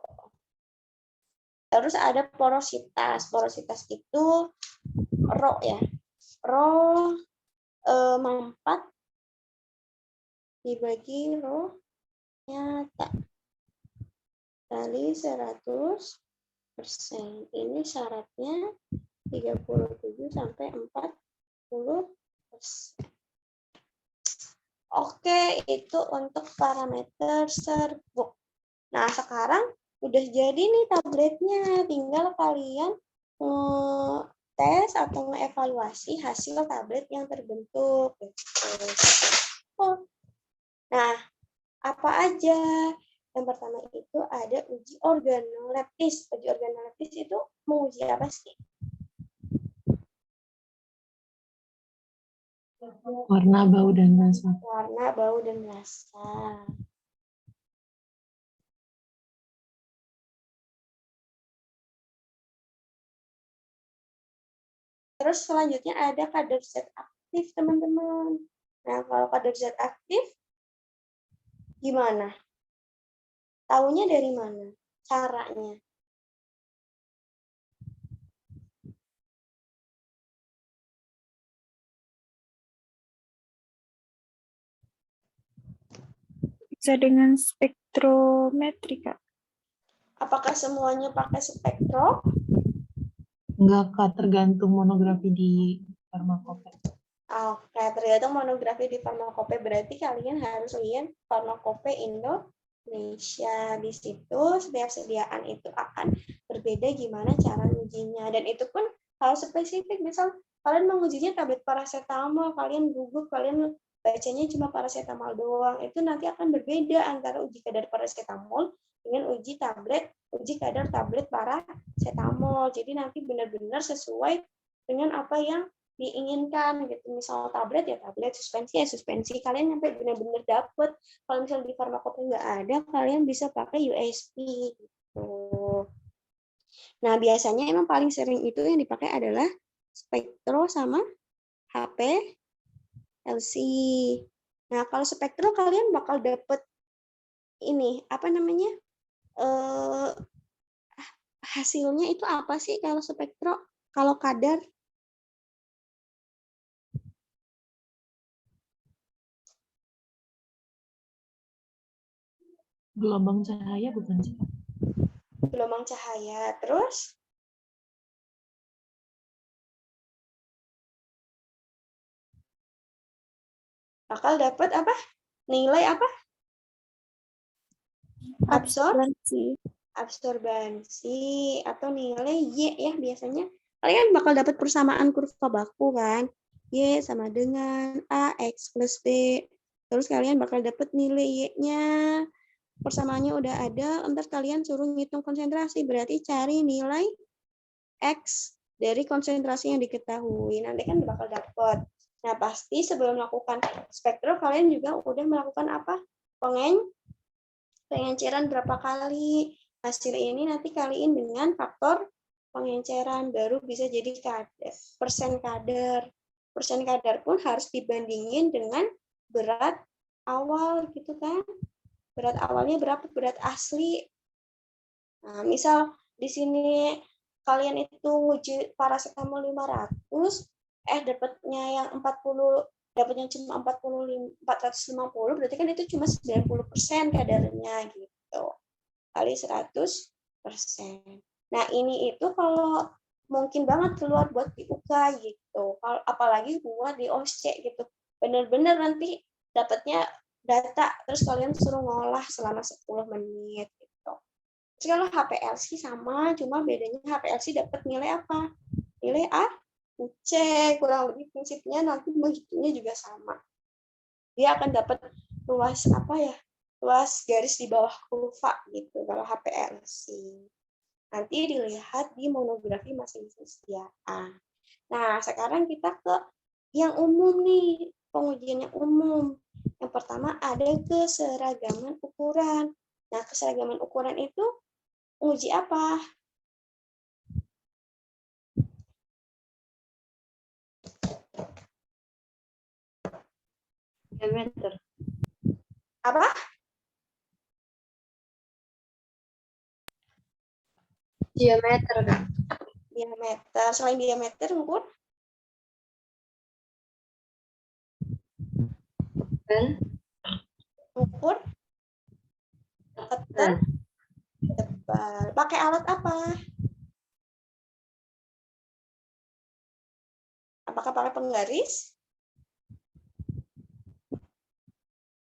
Terus ada porositas. Porositas itu rho ya. Rho 4 dibagi rho nyata kali 100%. Ini syaratnya 37 sampai 40%. Oke, itu untuk parameter serbuk. Nah, sekarang udah jadi nih tabletnya. Tinggal kalian tes atau mengevaluasi hasil tablet yang terbentuk. Nah, apa aja? Yang pertama itu ada uji organoleptis. Uji organoleptis itu menguji apa sih? Warna, bau, dan rasa. Warna, bau, dan rasa. Terus selanjutnya ada kadar zat aktif, teman-teman. Nah, kalau kadar zat aktif, gimana? Taunya dari mana? Caranya? Bisa dengan spektrometri, Kak. Apakah semuanya pakai spektro? Enggak, Kak, tergantung monografi di farmakope. Oke, tergantung monografi di farmakope. Berarti kalian harus lihat farmakope Indonesia. Di situ setiap sediaan itu akan berbeda gimana cara ujinya. Dan itu pun hal spesifik. Misal kalian mengujinya tablet paracetamol, kalian gugup, kalian bacanya cuma paracetamol doang. Itu nanti akan berbeda antara uji kadar paracetamol dengan uji kadar tablet paracetamol. Jadi nanti benar-benar sesuai dengan apa yang diinginkan gitu. Misal tablet ya tablet, suspensi ya suspensi. Kalian sampai benar-benar dapet. Kalau misalnya di farmakope nggak ada, kalian bisa pakai USP gitu. Nah, biasanya emang paling sering itu yang dipakai adalah spektro sama HPLC. Nah, kalau spektro kalian bakal dapet ini apa namanya? Hasilnya itu apa sih kalau spektro? Kalau kadar? Gelombang cahaya bukan sih? Gelombang cahaya. Terus bakal dapat apa? Nilai apa? Absorbansi atau nilai Y ya biasanya. Kalian bakal dapat persamaan kurva baku kan? Y sama dengan A X plus B. Terus kalian bakal dapat nilai Y-nya. Persamaannya udah ada, ntar kalian suruh ngitung konsentrasi. Berarti cari nilai X dari konsentrasi yang diketahui. Nanti kan bakal dapat. Nah, pasti sebelum melakukan spektro, kalian juga udah melakukan apa? Pengenceran berapa kali. Hasil ini nanti kaliin dengan faktor pengenceran, baru bisa jadi persen kadar. Persen kadar pun harus dibandingin dengan berat awal gitu kan. Berat awalnya berapa? Berat asli Nah, misal di sini kalian itu nguji paracetamol 500, dapatnya yang 40, dapatnya cuma 450, berarti kan itu cuma 90% kadarnya gitu. Kali 100%. Nah, ini itu kalau mungkin banget keluar buat di UK gitu. Apalagi buat di OSCE gitu. Bener-bener nanti dapatnya data, terus kalian suruh ngolah selama 10 menit gitu. Terus kalau HPLC sama, cuma bedanya HPLC dapat nilai apa? Nilai A, C, kurang lebih prinsipnya nanti menghitungnya juga sama. Dia akan dapat luas luas garis di bawah kurva gitu kalau HPLC. Nanti dilihat di monografi masing-masing sediaan. Nah, sekarang kita ke yang umum nih, pengujian yang umum. Yang pertama ada keseragaman ukuran. Nah, keseragaman ukuran itu uji apa? Diameter. Apa? Diameter kan? Diameter. Selain diameter, ukur? Dan Ukur? Tebal? Tebal. Pakai alat apa? Apakah pakai penggaris?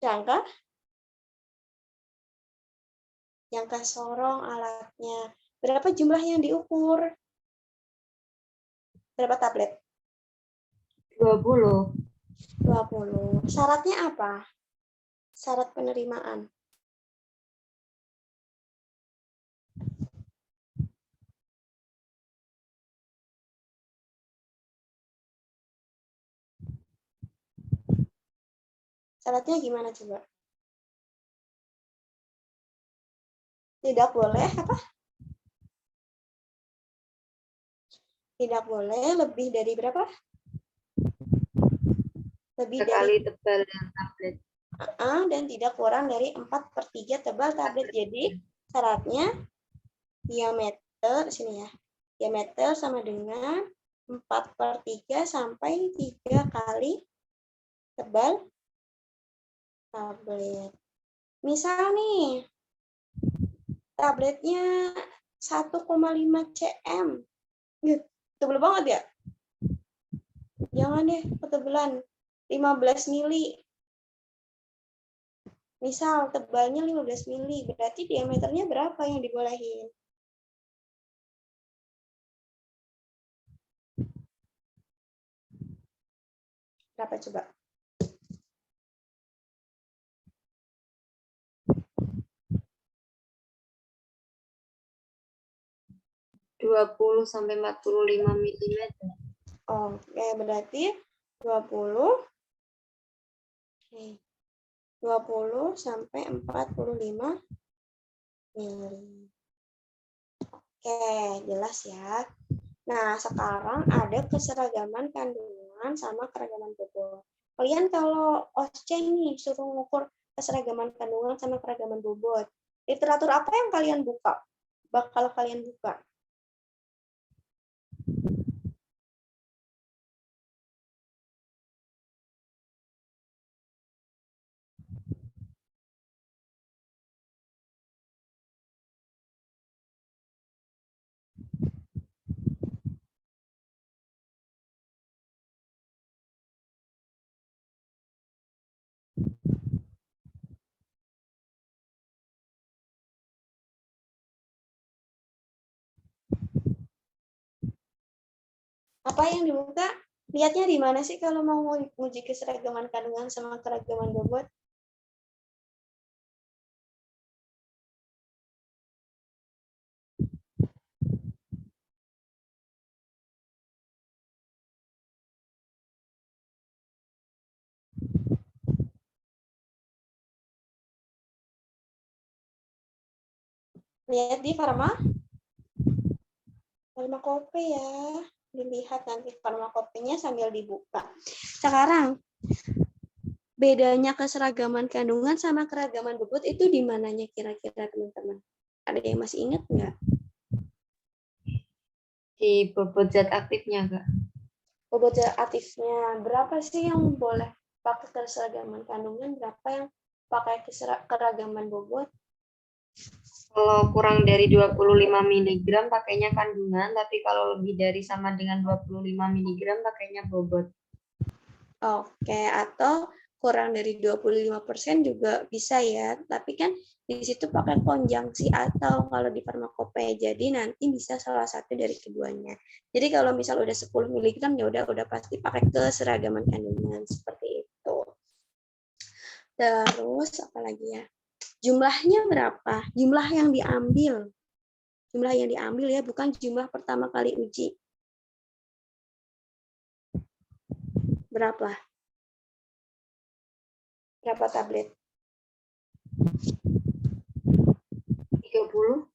Jangka? Jangka sorong alatnya. Berapa jumlah yang diukur? Berapa tablet? 20. 20. Syaratnya apa? Syarat penerimaan. Syaratnya gimana coba? Tidak boleh apa? Tidak boleh lebih dari berapa? Lebih dari Sekali tebal yang tablet. dan tidak kurang dari 4/3 tebal tablet. Jadi syaratnya diameter sini ya. Diameter sama dengan 4/3 sampai 3 kali tebal tablet. Misal nih, tabletnya 1,5 cm. Tebal banget ya? Jangan deh, ketebalan 15 mili. Misal tebalnya 15 mili, berarti diameternya berapa yang dibolehin? Berapa coba? 20 sampai 45 mm. Oke, berarti 20 sampai 45 mili. Oke, jelas ya. Nah, sekarang ada keseragaman kandungan sama keragaman bobot. Kalian kalau OSCE nih suruh ngukur keseragaman kandungan sama keragaman bobot, literatur apa yang kalian buka? Bakal kalian buka? Apa yang dibuka? Lihatnya di mana sih kalau mau uji keseragaman kandungan sama keragaman bobot? Lihat di farmakope ya. Dilihat nanti farmakopinya sambil dibuka. Sekarang, bedanya keseragaman kandungan sama keragaman bobot itu di mananya kira-kira teman-teman? Ada yang masih ingat nggak? Di bobot zat aktifnya, Kak. Bobot zat aktifnya berapa sih yang boleh pakai keseragaman kandungan, berapa yang pakai keragaman bobot? Kalau kurang dari 25 mg pakainya kandungan, tapi kalau lebih dari sama dengan 25 mg pakainya bobot. Oke, atau kurang dari 25% juga bisa ya, tapi kan di situ pakai konjungsi atau kalau di farmakope, jadi nanti bisa salah satu dari keduanya. Jadi kalau misal udah 10 mg ya udah pasti pakai keseragaman kandungan seperti itu. Terus apa lagi ya? Jumlahnya berapa? Jumlah yang diambil. Jumlah yang diambil ya, bukan jumlah pertama kali uji. Berapa? Berapa tablet? 30,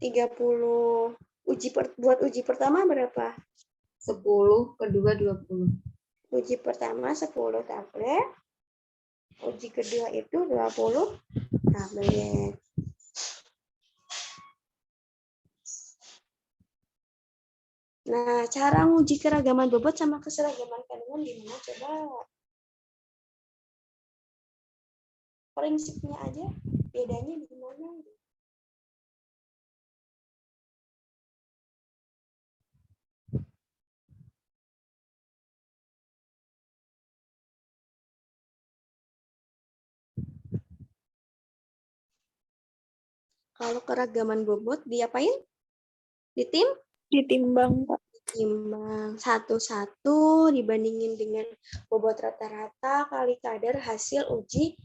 30. Buat uji pertama berapa? 10, kedua 20. Uji pertama 10 tablet. Uji kedua itu 20 tablet. Nah, cara nguji keragaman bobot sama keseragaman kandungan gimana? Coba prinsipnya aja, bedanya gimana? Kalau keragaman bobot diapain? Ditimbang, Kak. Timbang satu-satu dibandingin dengan bobot rata-rata kali kadar hasil uji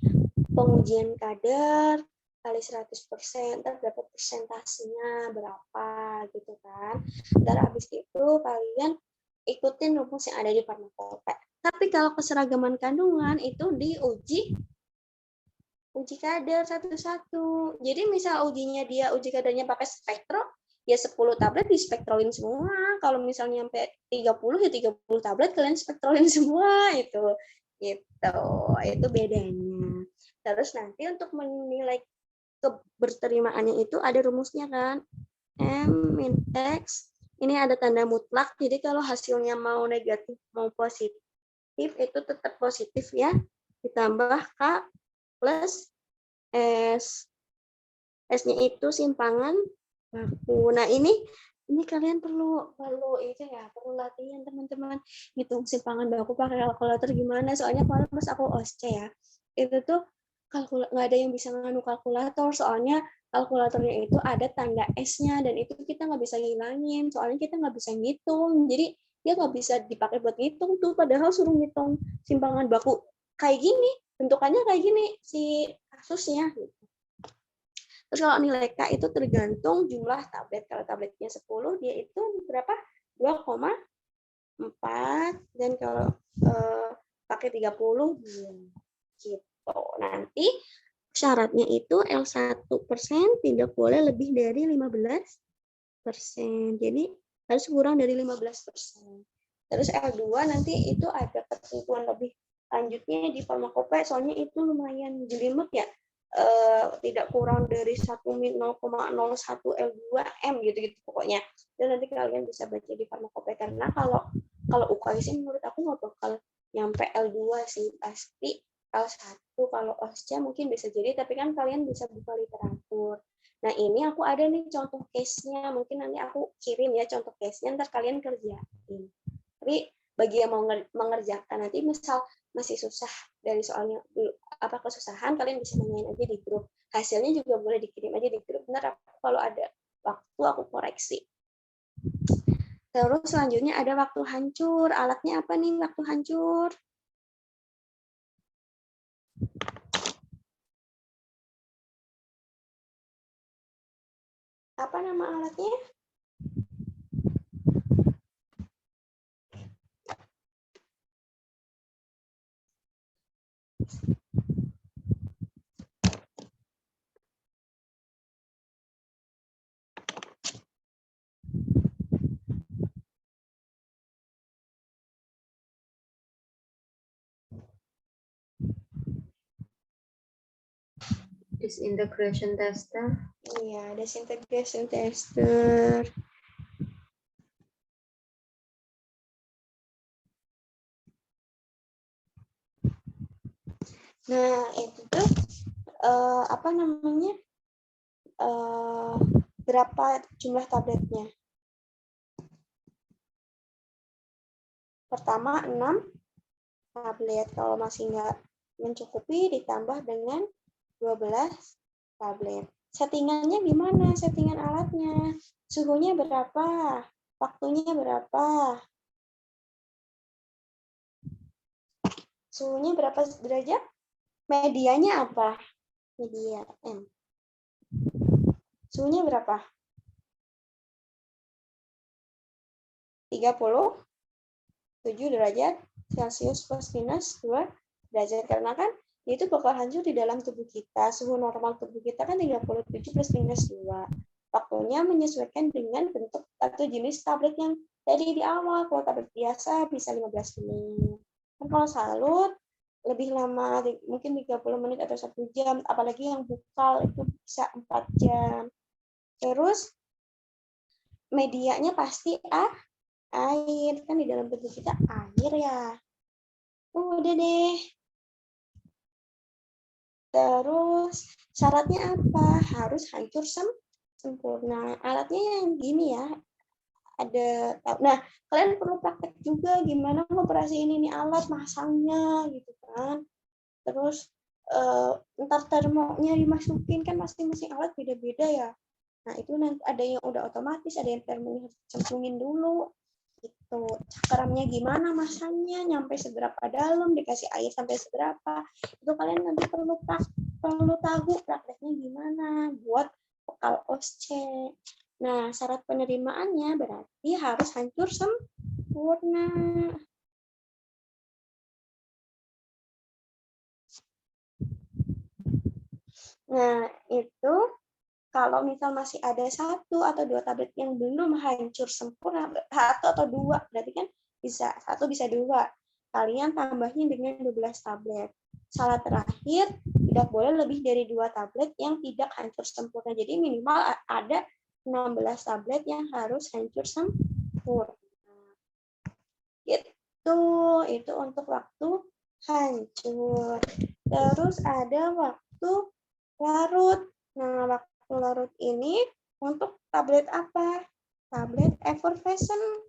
pengujian kadar kali 100%, ntar dapat persentasenya berapa gitu kan. Ntar habis itu kalian ikutin rumus yang ada di farmakope. Tapi kalau keseragaman kandungan itu diuji uji kadar satu-satu. Jadi misal uji kadarnya pakai spektro, ya 10 tablet dispektrolin semua. Kalau misalnya sampai 30 ya 30 tablet kalian spektrolin semua itu. Gitu. Itu bedanya. Terus nanti untuk menilai keberterimaannya itu ada rumusnya kan. M min X. Ini ada tanda mutlak. Jadi kalau hasilnya mau negatif mau positif itu tetap positif ya. Ditambah K plus S. S-nya itu simpangan baku. Nah, ini kalian perlu itu ya, perlu latihan teman-teman. Hitung simpangan baku pakai kalkulator gimana? Soalnya kalau pas aku OSCE ya, itu tuh nggak ada yang bisa nganu kalkulator, soalnya kalkulatornya itu ada tanda S-nya dan itu kita nggak bisa ngilangin, soalnya kita nggak bisa ngitung. Jadi dia nggak bisa dipakai buat ngitung tuh, padahal suruh ngitung simpangan baku kayak gini, bentukannya kayak gini si kasusnya. Terus kalau nilai K itu tergantung jumlah tablet. Kalau tabletnya 10, dia itu berapa? 2,4. Dan kalau pakai 30, gitu. Nanti syaratnya itu L1% tidak boleh lebih dari 15%. Jadi harus kurang dari 15%. Terus L2 nanti itu ada ketentuan lebih lanjutnya di farmakope, soalnya itu lumayan jelimet ya. Tidak kurang dari 0,01 L2 M gitu pokoknya. Dan nanti kalian bisa baca di farmakope, karena kalau UKS menurut aku nggak bakal nyampe L2 sih, pasti L1. Kalau OSCE mungkin bisa jadi, tapi kan kalian bisa buka literatur. Nah, ini aku ada nih contoh case-nya, mungkin nanti aku kirim ya contoh case-nya, ntar kalian kerjain. Tapi bagi yang mau mengerjakan nanti misal masih susah dari soalnya apa kesusahan, kalian bisa nanyain aja di grup. Hasilnya juga boleh dikirim aja di grup. Ntar kalau ada waktu aku koreksi. Terus selanjutnya ada waktu hancur. Alatnya apa nih waktu hancur? Apa nama alatnya? Disintegration tester. Iya, disintegration tester. Nah, itu tuh apa namanya? Berapa jumlah tabletnya? Pertama 6 tablet. Kalau masih nggak mencukupi, ditambah dengan 12 tablet. Settingannya gimana? Settingan alatnya. Suhunya berapa? Waktunya berapa? Suhunya berapa derajat? Medianya apa? Media M. Suhunya berapa? 37 derajat Celcius plus minus 2 derajat. Karena kan itu bakal hancur di dalam tubuh kita. Suhu normal tubuh kita kan 37 plus minus 2. Waktunya menyesuaikan dengan bentuk atau jenis tablet yang tadi di awal. Kalau tablet biasa bisa 15 menit. Kan kalau salut lebih lama, mungkin 30 menit atau 1 jam. Apalagi yang bukal itu bisa 4 jam. Terus medianya pasti air. Kan di dalam tubuh kita air ya. Udah deh. Terus syaratnya apa? Harus hancur sempurna. Alatnya yang gini ya. Nah, kalian perlu praktek juga gimana ngoperasiin ini alat, masangnya gitu kan. Terus ntar termonya dimasukin, kan masing-masing alat beda-beda ya. Nah, itu nanti ada yang udah otomatis, ada yang termonya harus cemplungin dulu. Gitu. Cakramnya gimana masangnya, nyampe seberapa dalam, dikasih air sampai seberapa. Itu kalian nanti perlu tahu prakteknya gimana buat vokal OSCE. Nah, syarat penerimaannya berarti harus hancur sempurna. Nah, itu kalau misal masih ada 1 atau 2 tablet yang belum hancur sempurna, 1 atau 2, berarti kan bisa 1 bisa 2. Kalian tambahnya dengan 12 tablet. Syarat terakhir, tidak boleh lebih dari 2 tablet yang tidak hancur sempurna. Jadi minimal ada 16 tablet yang harus hancur sempurna. Gitu, itu untuk waktu hancur. Terus ada waktu larut. Nah, waktu larut ini untuk tablet apa? Tablet effervescent.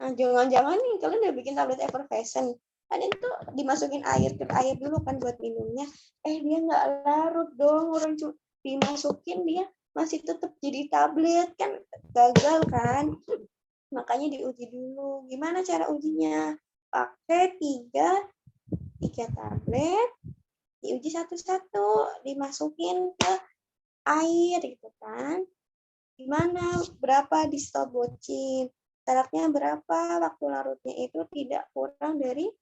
Nah, jangan-jangan nih kalian udah bikin tablet effervescent. Kalian tuh dimasukin ke air dulu kan buat minumnya. Dia nggak larut dong, orang dimasukin dia masih tetap jadi tablet, kan gagal kan. Makanya diuji dulu. Gimana cara ujinya? Pakai 3 tablet, diuji satu-satu, dimasukin ke air gitu kan. Gimana? Berapa di stopwatchin? Syaratnya berapa? Waktu larutnya itu tidak kurang dari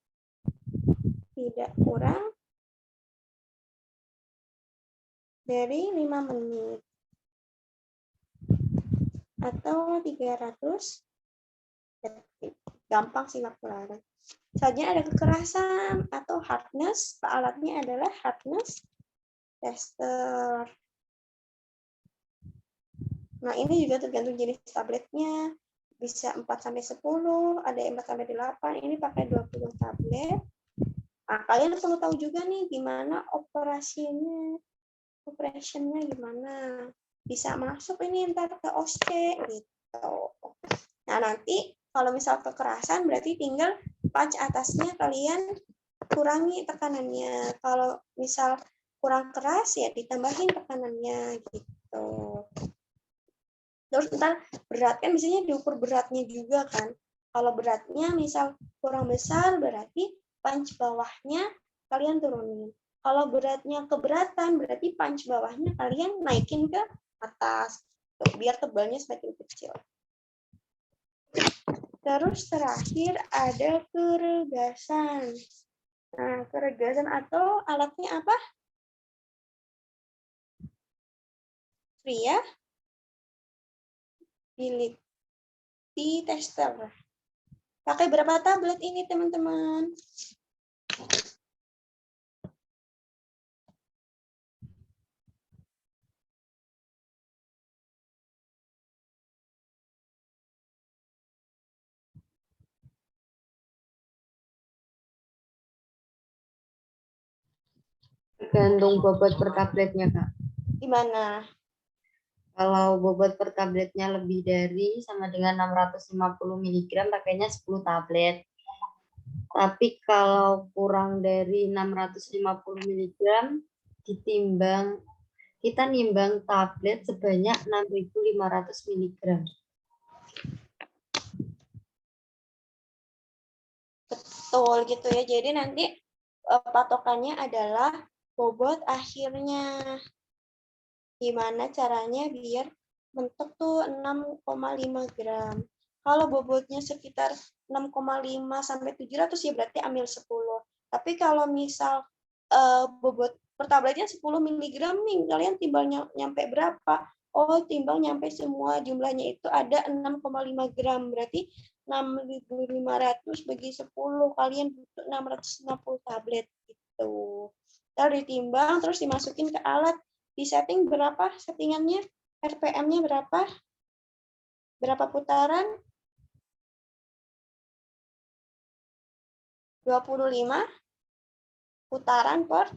5 menit. Atau 300 detik. Gampang sih waktu larut. Selanjutnya ada kekerasan atau hardness. Alatnya adalah hardness tester. Nah, ini juga tergantung jenis tabletnya. Bisa 4-10, ada 4-8. Ini pakai 20 tablet. Nah, kalian perlu tahu juga nih gimana operationnya gimana. Bisa masuk ini ntar ke OSCE gitu. Nah, nanti kalau misal kekerasan berarti tinggal punch atasnya kalian kurangi tekanannya. Kalau misal kurang keras ya ditambahin tekanannya gitu. Terus ntar berat kan biasanya diukur beratnya juga kan. Kalau beratnya misal kurang besar berarti punch bawahnya kalian turunin. Kalau beratnya keberatan berarti punch bawahnya kalian naikin ke atas biar tebalnya semakin kecil. Terus terakhir ada keregasan. Nah, keregasan atau alatnya apa? Variability tester. Pakai berapa tablet ini, teman-teman? Tergantung bobot per tabletnya, Kak. Gimana? Kalau bobot per tabletnya lebih dari sama dengan 650 mg, pakainya 10 tablet. Tapi kalau kurang dari 650 mg, kita nimbang tablet sebanyak 6.500 mg. Betul gitu ya. Jadi nanti patokannya adalah bobot akhirnya. Gimana caranya biar mentok tuh 6,5 gram. Kalau bobotnya sekitar 6,5 sampai 700 ya berarti ambil 10. Tapi kalau misal bobot per tabletnya 10 mg nih, kalian timbang nyampe berapa? Oh, timbang nyampe semua jumlahnya itu ada 6,5 gram. Berarti 6.500 bagi 10, kalian butuh 660 tablet gitu. Lalu ditimbang, terus dimasukin ke alat, di setting berapa settingannya, RPM-nya berapa, berapa putaran, 25 putaran per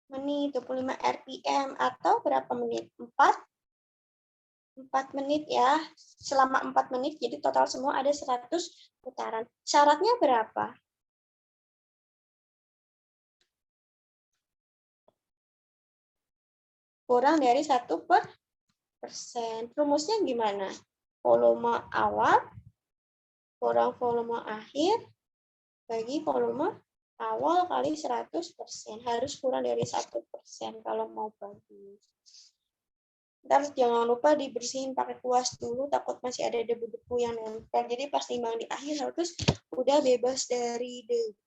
menit, 25 RPM, atau berapa menit, 4 menit ya, selama 4 menit, jadi total semua ada 100 putaran. Syaratnya berapa? Kurang dari 1%. Rumusnya gimana? Volume awal kurang volume akhir bagi volume awal kali 100%. Harus kurang dari 1% kalau mau bagus. Ntar jangan lupa dibersihin pakai kuas dulu, takut masih ada debu-debu yang nempel. Jadi pas timbang di akhir harus udah bebas dari debu.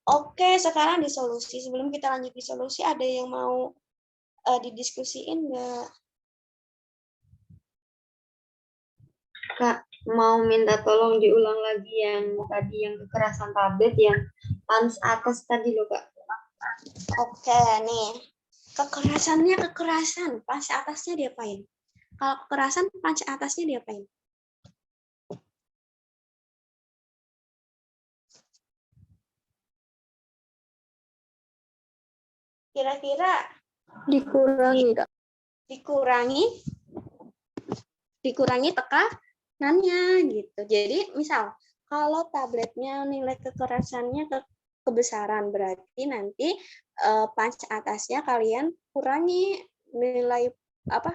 Oke, sekarang di solusi. Sebelum kita lanjut di solusi, ada yang mau didiskusiin nggak? Kak, mau minta tolong diulang lagi yang tadi, yang kekerasan tablet yang punch atas tadi loh, Kak. Oke, nih. Kekerasannya kekerasan, punch atasnya diapain? Kalau kekerasan, punch atasnya diapain? Kira-kira Dikurangi, Kak. dikurangi tekanannya gitu. Jadi misal kalau tabletnya nilai kekerasannya kebesaran, berarti nanti punch atasnya kalian kurangi nilai apa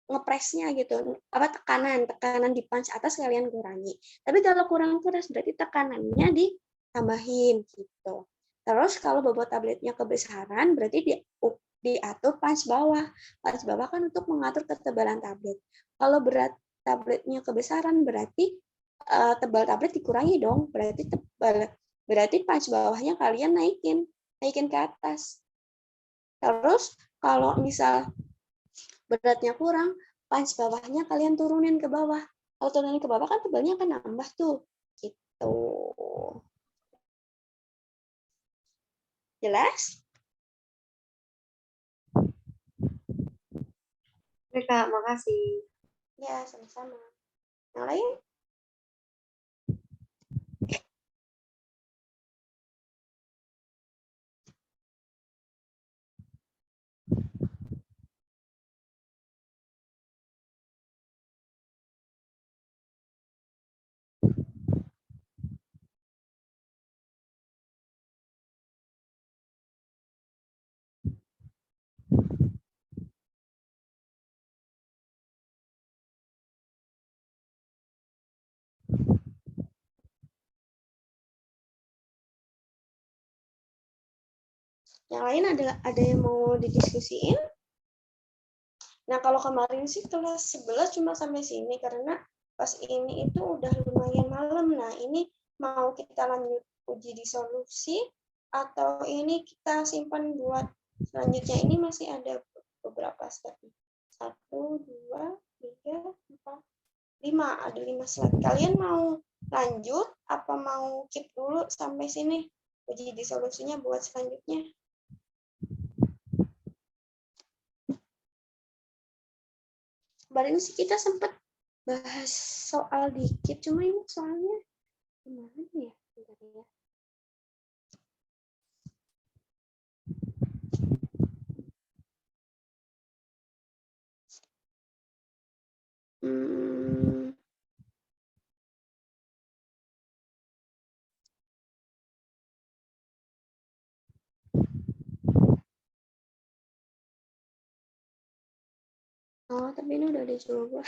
ngepresnya gitu, apa tekanan di punch atas kalian kurangi. Tapi kalau kurang keras berarti tekanannya ditambahin gitu. Terus kalau bobot tabletnya kebesaran berarti diatur punch bawah. Punch bawah kan untuk mengatur ketebalan tablet. Kalau berat tabletnya kebesaran berarti tebal tablet dikurangi dong. Berarti punch bawahnya kalian naikin ke atas. Terus kalau misal beratnya kurang, punch bawahnya kalian turunin ke bawah. Kalau turunin ke bawah kan tebalnya akan nambah tuh. Gitu. Jelas? Oke, Kak, makasih. Ya, sama-sama. Yang lain? Yang lain ada yang mau didiskusiin? Nah, kalau kemarin sih kelas 11 cuma sampai sini karena pas ini itu udah lumayan malam. Nah, ini mau kita lanjut uji di solusi atau ini kita simpan buat selanjutnya. Ini masih ada beberapa step. 1, 2, 3, 4, 5. Ada 5 slide. Kalian mau lanjut apa mau keep dulu sampai sini? Uji di solusinya buat selanjutnya. Kemarin sih kita sempat bahas soal dikit, cuma ini soalnya gimana ya? Bentar ya. Oh, tapi ini udah dicoba.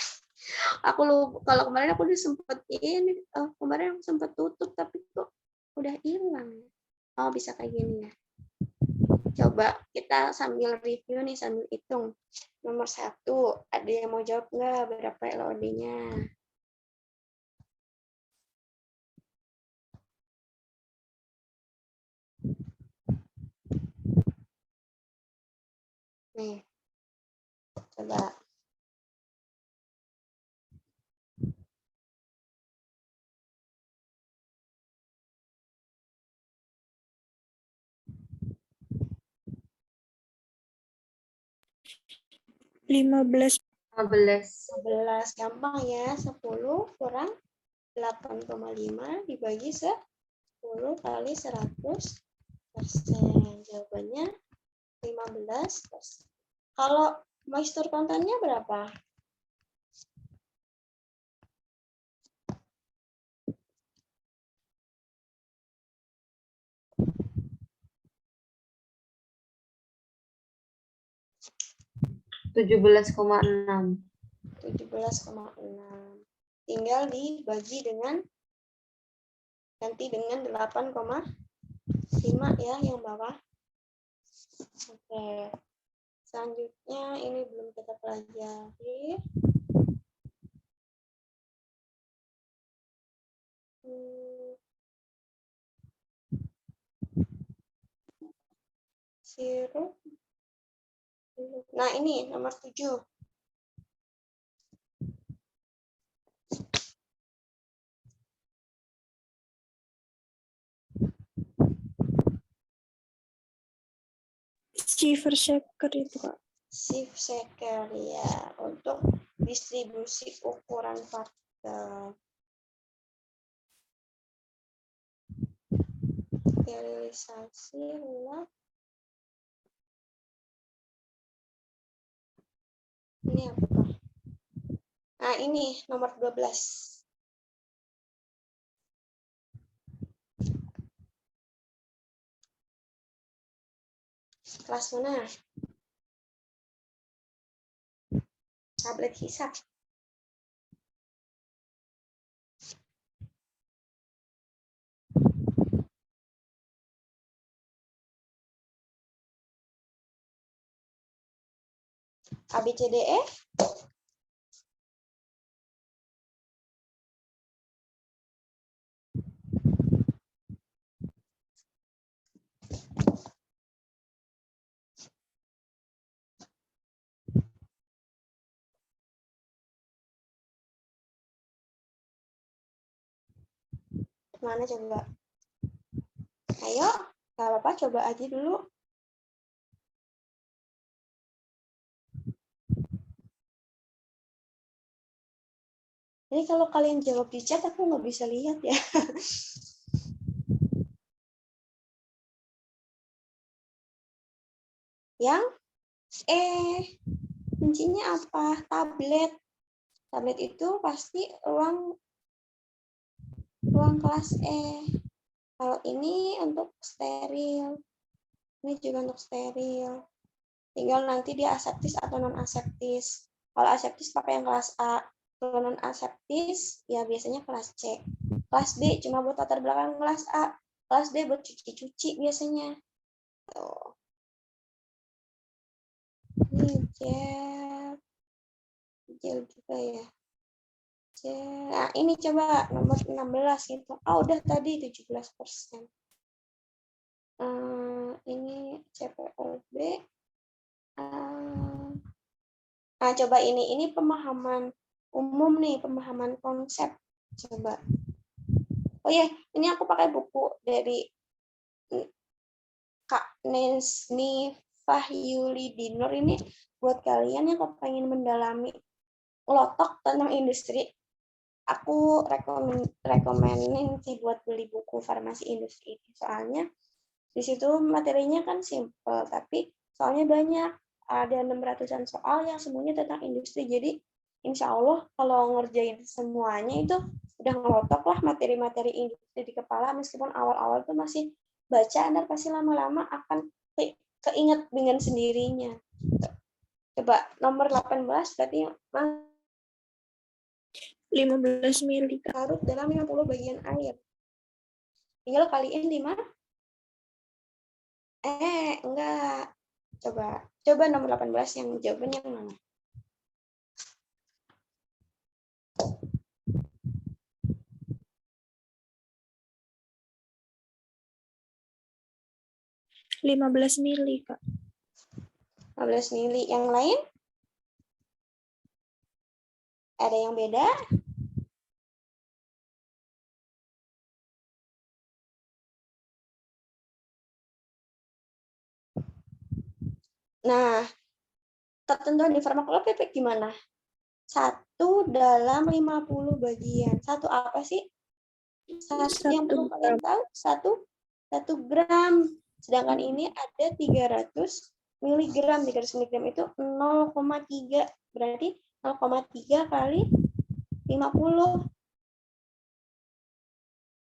Aku lupa, kalau kemarin aku udah sempet ini, kemarin aku sempet tutup, tapi kok udah hilang. Oh, bisa kayak gini ya. Coba kita sambil review nih, sambil hitung. Nomor 1, ada yang mau jawab nggak berapa LOD-nya? Nih, coba. Lima belas. 15. Gampang ya, 10 kurang 8,5 dibagi 10 kali 100%. Jawabannya 15%. Kalau moisture kontennya berapa? Tujuh 17,6. 17,6. Tinggal dibagi dengan nanti dengan 8,5 ya yang bawah. Oke. Selanjutnya ini belum kita pelajari. Sirup. Nah, ini nomor 7. Shiver shaker itu, Kak. Shift shaker ya, untuk distribusi ukuran partikel. Sterilisasi lab. Ini apa? Nah, ini nomor 12. Kelas mana? Tablet hisab. ABCDE. Mana coba? Ayo, nggak apa-apa, coba aja dulu. Ini kalau kalian jawab di chat, aku nggak bisa lihat ya. Yang kuncinya apa? Tablet. Tablet itu pasti ruang kelas Kalau ini untuk steril. Ini juga untuk steril. Tinggal nanti dia aseptis atau non aseptis. Kalau aseptis pakai yang kelas A. Kalau non aseptis ya biasanya kelas C. Kelas B cuma buat latar belakang kelas A. Kelas D buat cuci-cuci biasanya. Tuh. Ini gel juga ya. Nah, ini coba nomor 16 gitu. Udah tadi 17%. Ini CPLB. Nah, coba ini pemahaman umum nih, pemahaman konsep. Coba. Oh ya, ini aku pakai buku dari Kak Nesni Fahyuli Dinur. Ini buat kalian yang pengen mendalami lotok tentang industri. Aku rekomenin sih buat beli buku farmasi industri ini. Soalnya di situ materinya kan simple, tapi soalnya banyak. Ada 600-an soal yang semuanya tentang industri. Jadi insya Allah kalau ngerjain semuanya itu udah ngelotok lah materi-materi industri di kepala. Meskipun awal-awal tuh masih baca, dan pasti lama-lama akan keinget dengan sendirinya. Coba nomor 18 berarti 15 mili, Kak. larut dalam 50 bagian air. Tinggal kaliin 5. Enggak. Coba nomor 18 yang jawabannya yang mana? Lima 15 mili, Kak. 15 mili. Yang lain? Ada yang beda? Nah, ketentuan di farmakologi gimana? 1 dalam 50 bagian. 1 apa sih? 1 yang perlu kalian tahu? 1 gram. Sedangkan ini ada 300 miligram. 300 miligram itu 0,3. Berarti 0,3 kali 50.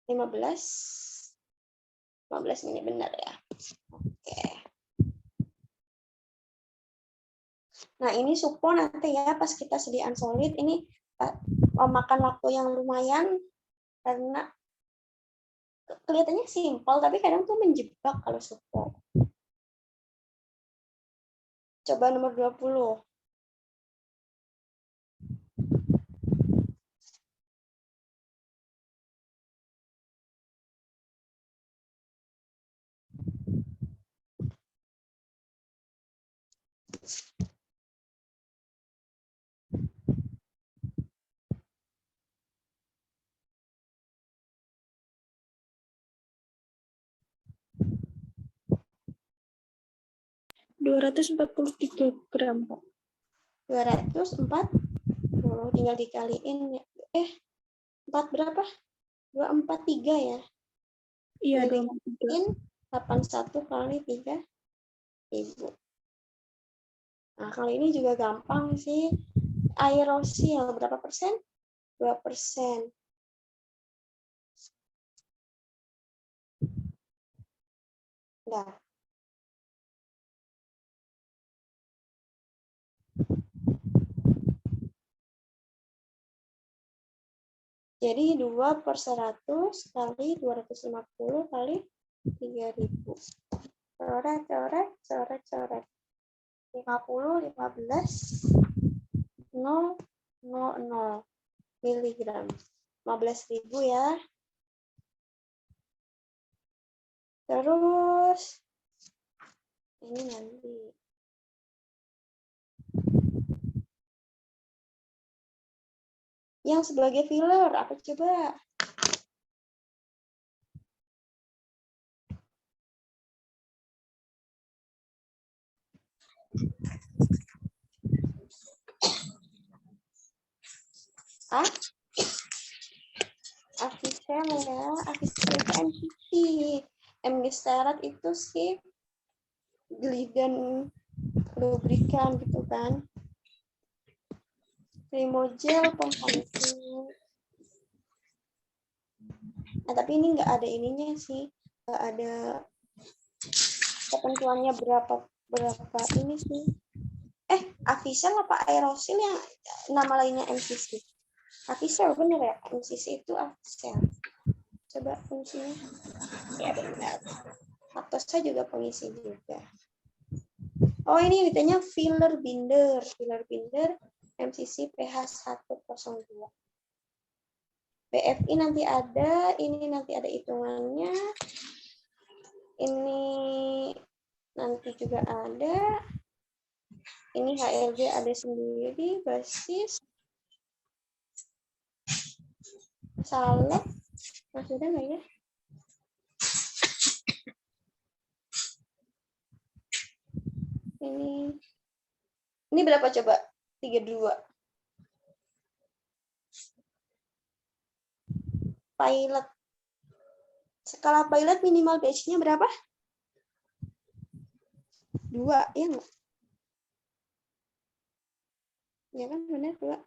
15 ini benar ya. Oke. Nah, ini supo nanti ya pas kita sediaan solid ini memakan waktu yang lumayan karena kelihatannya simpel tapi kadang tuh menjebak kalau supo. Coba nomor 20. $243 gram, Pak. 240 tinggal dikaliin ya. 4 berapa? 243 ya. Iya, Dikaliin 23. 81 kali 3.000. Nah, kali ini juga gampang sih. Aerosil berapa persen? 2%. Nah. Jadi 2/100 kali 250 kali 3.000. Coret. 50, 15, 0, 0, miligram. 15.000 ya. Terus ini nanti. Yang sebagai filler apa coba? Afisem ya, Afisem itu MCT. Mgesterat itu sih gliden lubrikan gitu kan. Primogel penghancur. Nah, tapi ini nggak ada ininya sih, nggak ada ketentuannya berapa ini sih. Avisel apa aerosil yang nama lainnya MCC? Avisel bener ya, MCC itu Avisel. Coba fungsinya. Ya benar. Laktosa juga pengisi juga. Oh ini ditanya filler binder. Filler binder MCC pH 102. BFI nanti ada, ini nanti ada hitungannya. Ini nanti juga ada. Ini HLG ada sendiri, basis. Salep. Maksudnya nggak ya? Ini berapa coba? 32. Pilot. Skala pilot minimal pH-nya berapa? 2, ya nggak? Ya kan benar 2.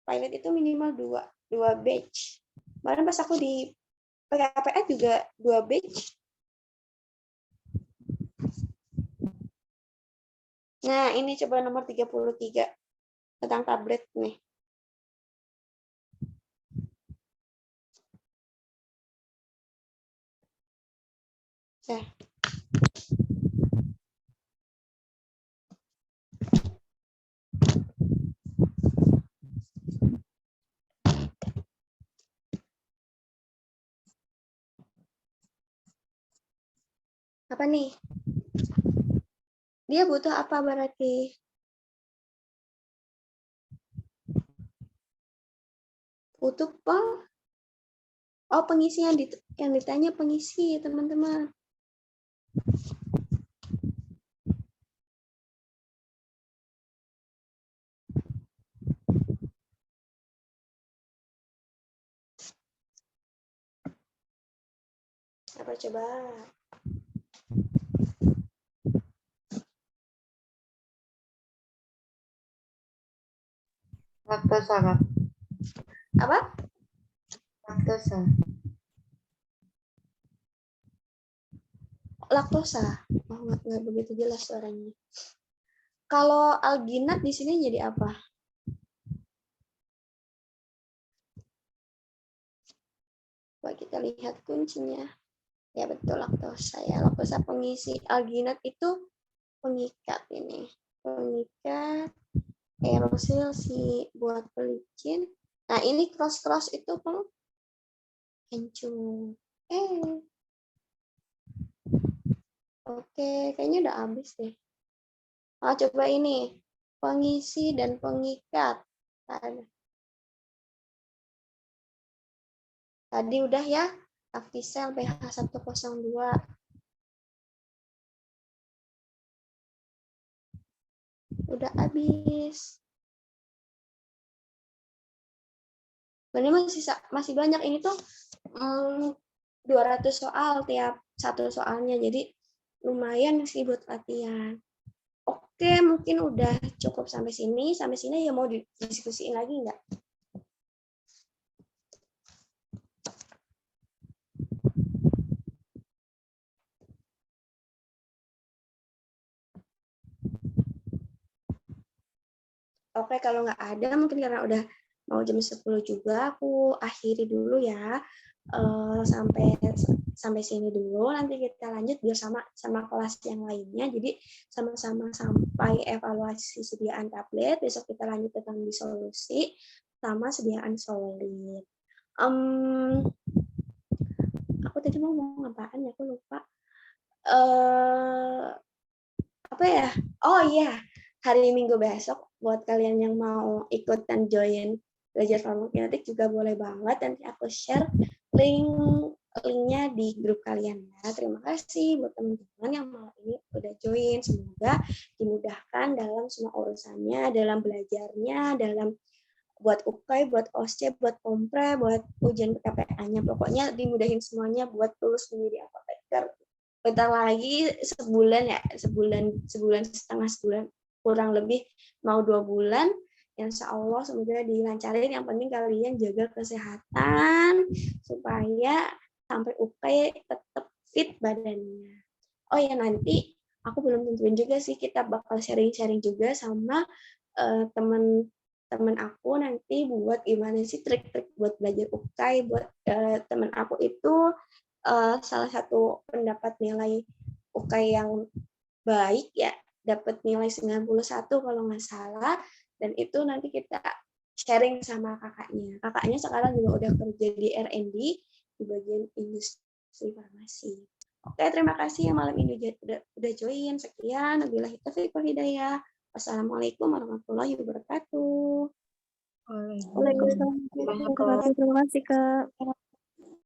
Pilot itu minimal 2 batch. Kemarin pas aku di PKPA juga 2 batch. Nah, ini coba nomor 33 tentang tablet nih. Nah, apa nih? Dia butuh apa berarti? Butuh apa? Oh, pengisi yang ditanya pengisi, teman-teman. Apa coba? Laktosa, Kak. Apa? Laktosa. Laktosa. Oh, nggak begitu jelas suaranya. Kalau alginat di sini jadi apa? Coba kita lihat kuncinya. Ya betul, laktosa ya. Laktosa pengisi. Alginat itu pengikat ini. Pengikat aerosil si buat pelicin. Nah, ini cross itu kencung. Oke, kayaknya udah habis deh. Coba ini. Pengisi dan pengikat. Tadi udah ya. Actisel BH102. Udah habis. Sebenarnya masih banyak. Ini tuh 200 soal tiap satu soalnya. Jadi lumayan sih buat latihan. Oke, mungkin udah cukup sampai sini. Sampai sini ya mau didiskusiin lagi nggak? Oke, kalau nggak ada, mungkin karena udah mau jam 10 juga, aku akhiri dulu ya. Sampai sini dulu, nanti kita lanjut biar sama kelas yang lainnya. Jadi sama-sama sampai evaluasi sediaan tablet. Besok kita lanjut tentang disolusi sama sediaan solid. Aku tadi mau ngomong apaan ya, aku lupa. Apa ya? Oh iya, hari Minggu besok buat kalian yang mau ikut dan join belajar farmakokinetik juga boleh banget. Nanti aku share linknya di grup kalian ya. Terima kasih buat teman-teman yang malam ini udah join. Semoga dimudahkan dalam semua urusannya, dalam belajarnya, dalam buat UKAI, buat OSCE, buat kompre, buat ujian PKPA-nya. Pokoknya dimudahin semuanya buat lulus menjadi apoteker. Bentar lagi sebulan setengah, kurang lebih mau 2 bulan. Insya Allah semoga dilancarin. Yang penting kalian jaga kesehatan supaya sampai UKAI tetap fit badannya. Oh ya, nanti aku belum tentuin juga sih, kita bakal sharing-sharing juga sama teman aku nanti buat gimana sih trik-trik buat belajar UKAI. Buat teman aku itu salah satu pendapat nilai UKAI yang baik ya, dapat nilai 91 kalau nggak salah, dan itu nanti kita sharing sama kakaknya. Kakaknya sekarang juga udah kerja di R&D di bagian industri farmasi. Oke, terima kasih yang malam ini udah join. Sekian, wabillahi taufiq wal hidayah. Wassalamualaikum warahmatullahi wabarakatuh. Waalaikumsalam. Terima kasih, Kak.